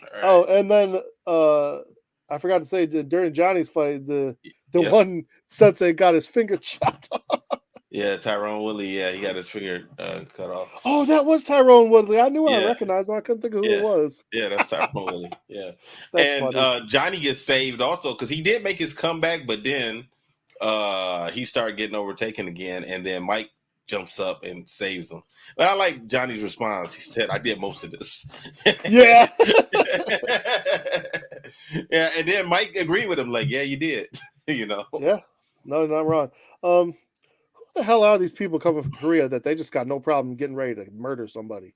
Right. Oh, and then I forgot to say during Johnny's fight, the one sensei got his finger chopped off. Yeah, Tyrone Woodley. Yeah, he got his finger cut off. Oh, that was Tyrone Woodley. I knew I Yeah. recognized him. I couldn't think of who it was. Yeah, that's Tyrone Woodley. Yeah. That's And funny. Johnny gets saved also because he did make his comeback, but then he started getting overtaken again, and then Mike jumps up and saves him. But I like Johnny's response. He said, "I did most of this." Yeah. Yeah, and then Mike agreed with him, like, "Yeah, you did." You know. Yeah. No, not wrong. Who the hell are these people coming from Korea that they just got no problem getting ready to murder somebody?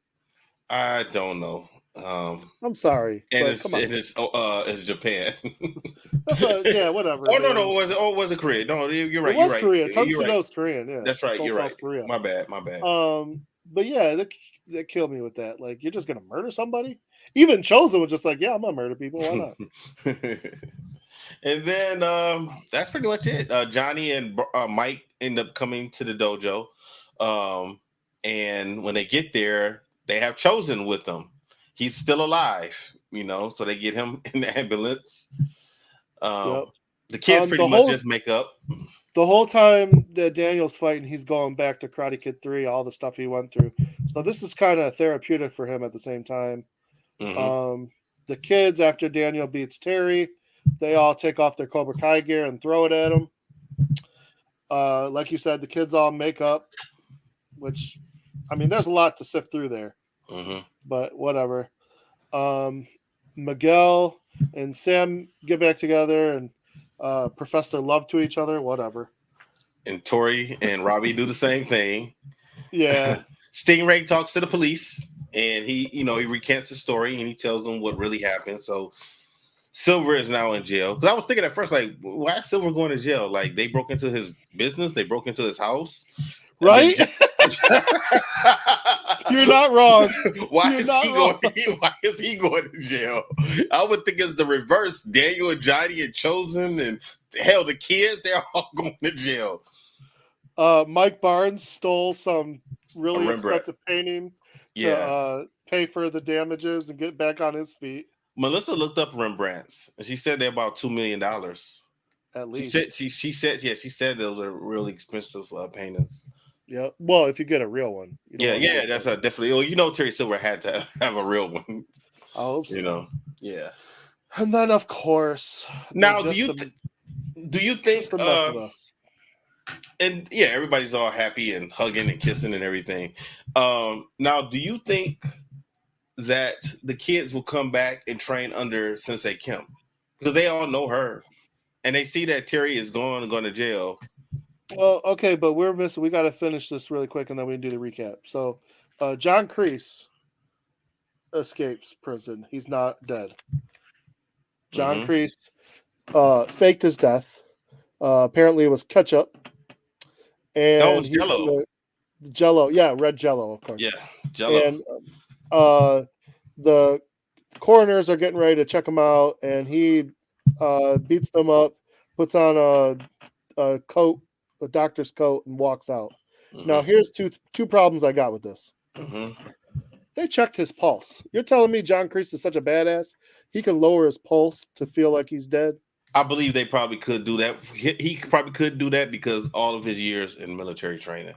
I don't know. I'm sorry, And but it's come on. it's Japan. Yeah, whatever. Oh no, was it Korea? No, you're right. It was You're right. Korea. You're right. Tunsudo's Korean. Yeah, That's right. Seoul, You're right. South Korea. My bad. But yeah, that killed me with that. Like, you're just gonna murder somebody? Even Chosen was just like, yeah, I'm gonna murder people. Why not? And then that's pretty much it. Johnny and Mike end up coming to the dojo, and when they get there, they have Chosen with them. He's still alive, so they get him in the ambulance. Yep. The kids pretty much just make up. The whole time that Daniel's fighting, he's going back to Karate Kid 3, all the stuff he went through. So this is kind of therapeutic for him at the same time. Mm-hmm. The kids, after Daniel beats Terry, they all take off their Cobra Kai gear and throw it at him. Like you said, the kids all make up, which, I mean, there's a lot to sift through there. Mm-hmm. But whatever. Miguel and Sam get back together and profess their love to each other, whatever. And Tori and Robbie do the same thing. Yeah. Stingray talks to the police, and he recants his story, and he tells them what really happened. So Silver is now in jail. Because I was thinking at first, like, why is Silver going to jail? Like, they broke into his business, they broke into his house, right? You're not wrong. Why is he going to jail? I would think it's the reverse. Daniel and Johnny and Chosen and hell, the kids, they're all going to jail. Mike Barnes stole some really expensive painting to pay for the damages and get back on his feet. Melissa looked up Rembrandts and she said they're about $2 million. At least she said those are really expensive paintings. Yeah, well, if you get a real one. Yeah, that's definitely. Well, Terry Silver had to have a real one. I hope so. Yeah. And then, of course, now do you think? With us. And yeah, everybody's all happy and hugging and kissing and everything. Now, do you think that the kids will come back and train under Sensei Kim because they all know her and they see that Terry is going to jail? Well, okay, but we're missing. We got to finish this really quick, and then we can do the recap. So, John Kreese escapes prison. He's not dead. John Kreese faked his death. Apparently, it was ketchup. And that was Jello. Jello, yeah, red Jello, of course. Yeah, Jello. And the coroners are getting ready to check him out, and he beats them up, puts on a coat, a doctor's coat, and walks out. Now, here's two problems I got with this. They checked his pulse. You're telling me John Kreese is such a badass? He can lower his pulse to feel like he's dead? I believe they probably could do that. He probably could do that because all of his years in military training.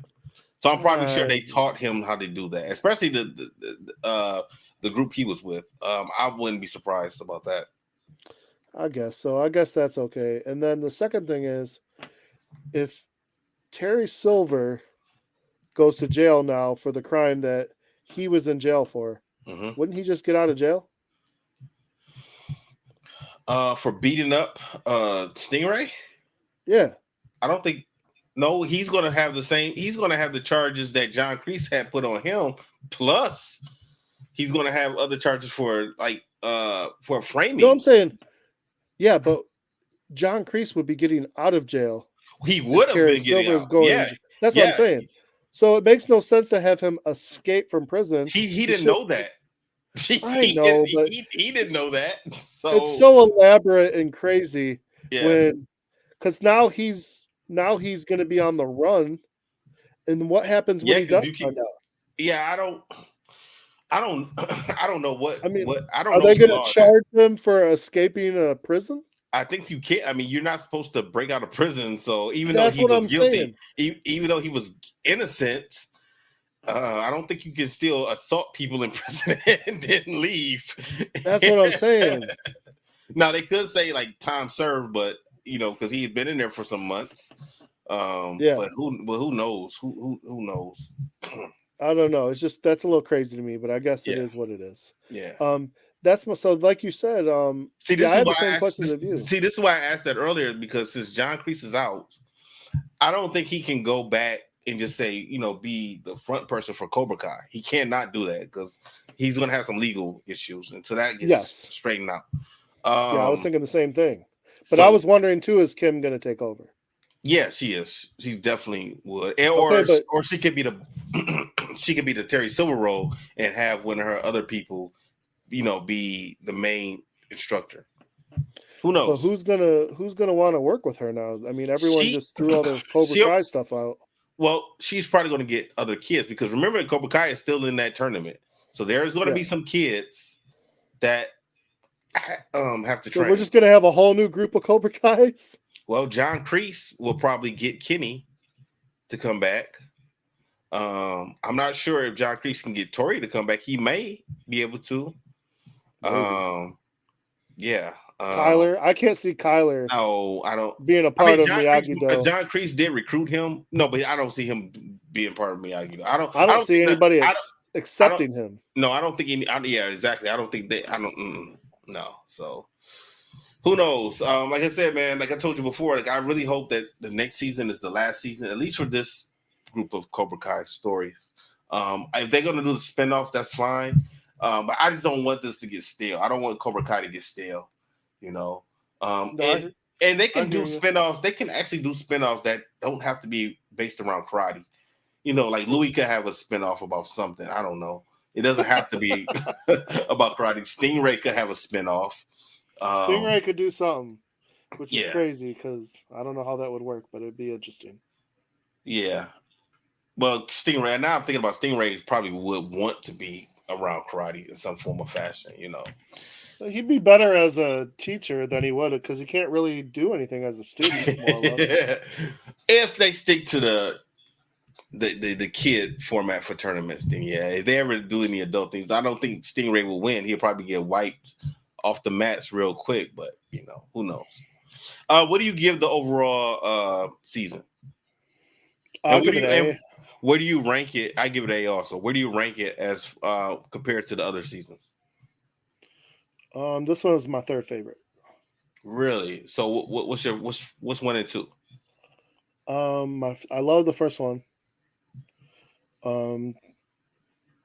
So I'm probably sure they taught him how to do that, especially the group he was with. I wouldn't be surprised about that. I guess so. I guess that's okay. And then the second thing is, if Terry Silver goes to jail now for the crime that he was in jail for, wouldn't he just get out of jail? For beating up Stingray? Yeah. I don't think. No, he's going to have the same. He's going to have the charges that John Kreese had put on him. Plus, he's going to have other charges for framing. No, I'm saying, yeah, but John Kreese would be getting out of jail. He would have been getting out. That's what I'm saying. So it makes no sense to have him escape from prison. He didn't know that. I know, but he didn't know that. So it's so elaborate and crazy. Yeah. Because now he's going to be on the run, and what happens when he does find out? Yeah, I don't know what. I mean, what I don't are know. They going to charge him for escaping a prison? I think you can't. I mean, you're not supposed to break out of prison. So even That's though he what was I'm guilty, saying. even though he was innocent, I don't think you can still assault people in prison and then leave. That's what I'm saying. Now they could say like time served, but because he had been in there for some months. Yeah. But who knows? Who knows? I don't know. It's just that's a little crazy to me, but I guess it is what it is. Yeah. So like you said, see, this I is had why the same questions of you. See, this is why I asked that earlier, because since John Kreese is out, I don't think he can go back and just say, be the front person for Cobra Kai. He cannot do that because he's going to have some legal issues until that gets straightened out. I was thinking the same thing, but I was wondering too: is Kim going to take over? Yeah, she is. She definitely would, or she could be the Terry Silver role and have one of her other people, be the main instructor. Who knows? But who's gonna want to work with her now? I mean, everyone just threw all their Cobra Kai stuff out. Well, she's probably going to get other kids because remember, Cobra Kai is still in that tournament, so there's going to be some kids that have to train. So we're just going to have a whole new group of Cobra Kais. Well, John Kreese will probably get Kenny to come back. I'm not sure if John Kreese can get Tori to come back. He may be able to. Yeah. Kyler, I can't see Kyler. No, I don't. Being a part of Miyagi-Do. John Kreese did recruit him. No, but I don't see him being part of Miyagi-Do. I don't see anybody accepting him. No, I don't think any. Yeah, exactly. I don't think they. I don't. No. So who knows? Like I said, man. Like I told you before, I really hope that the next season is the last season, at least for this group of Cobra Kai stories. If they're gonna do the spinoffs, that's fine. But I just don't want this to get stale. I don't want Cobra Kai to get stale. And they can do spinoffs. They can actually do spinoffs that don't have to be based around karate. Like Louis could have a spinoff about something. I don't know. It doesn't have to be about karate. Stingray could have a spinoff. Stingray could do something, which is crazy because I don't know how that would work, but it'd be interesting. Yeah. Well, Stingray, now I'm thinking about Stingray probably would want to be around karate in some form or fashion, He'd be better as a teacher than he would because he can't really do anything as a student. More or less. If they stick to the kid format for tournaments, then yeah. If they ever do any adult things, I don't think Stingray will win. He'll probably get wiped off the mats real quick, but who knows? What do you give the overall season? I'll give it an A. Where do you rank it? I give it an A also. Where do you rank it as compared to the other seasons? This one is my third favorite. Really? So what's 1 and 2? I love the first one.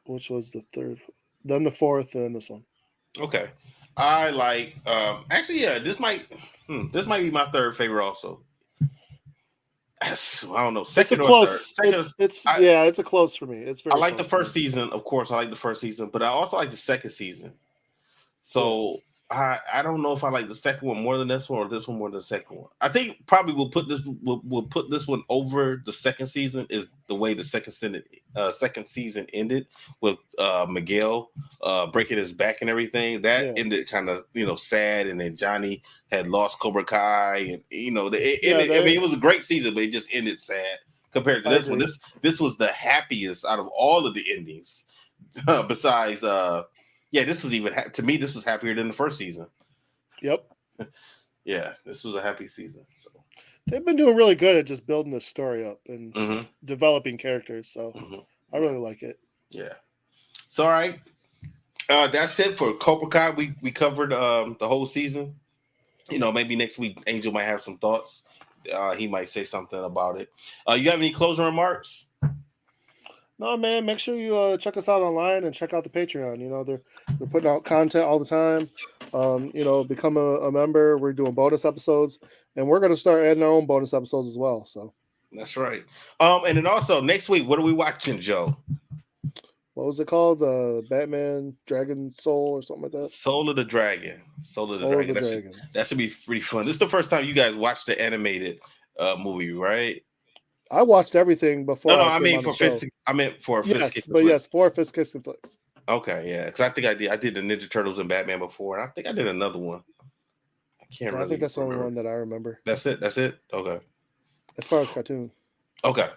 Which was the third, then the fourth, and then this one. Okay, I like. Actually, yeah, this might be my third favorite also. I don't know. Second, it's a close. It's a close for me. It's very. I like the first season, of course. I like the first season, but I also like the second season. So I don't know if I like the second one more than this one or this one more than the second one. I think probably we'll put this one over the second season is the way the second season ended with Miguel breaking his back and everything. That ended kind of sad, and then Johnny had lost Cobra Kai, and it was a great season, but it just ended sad compared to this one. This was the happiest out of all of the endings, besides. This was to me. This was happier than the first season. Yep. Yeah, this was a happy season. So they've been doing really good at just building the story up and developing characters. So I really like it. Yeah. So all right, that's it for Cobra Kai. We covered the whole season. Maybe next week Angel might have some thoughts. He might say something about it. You have any closing remarks? No, man, make sure you check us out online and check out the Patreon. They're putting out content all the time. Become a member. We're doing bonus episodes, and we're going to start adding our own bonus episodes as well. So that's right. And then also next week, what are we watching, Joe? What was it called? Batman Dragon Soul or something like that? Soul of the Dragon. That should be pretty fun. This is the first time you guys watched the animated movie, right? I watched everything before. No, I mean for Fist. I meant for Fist. Yes, for Fist Kissing Flicks. Okay, yeah, because I think I did the Ninja Turtles and Batman before, and I think I did another one. I I think that's the only one that I remember. That's it. Okay. As far as cartoon. Okay.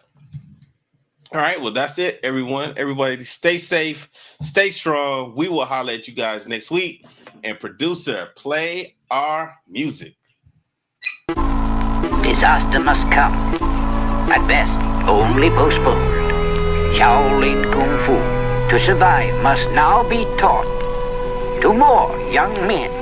All right. Well, that's it, everyone. Everybody stay safe, stay strong. We will holler at you guys next week. And producer, play our music. Disaster must come. At best, only postponed. Shaolin Kung Fu, to survive, must now be taught to more young men.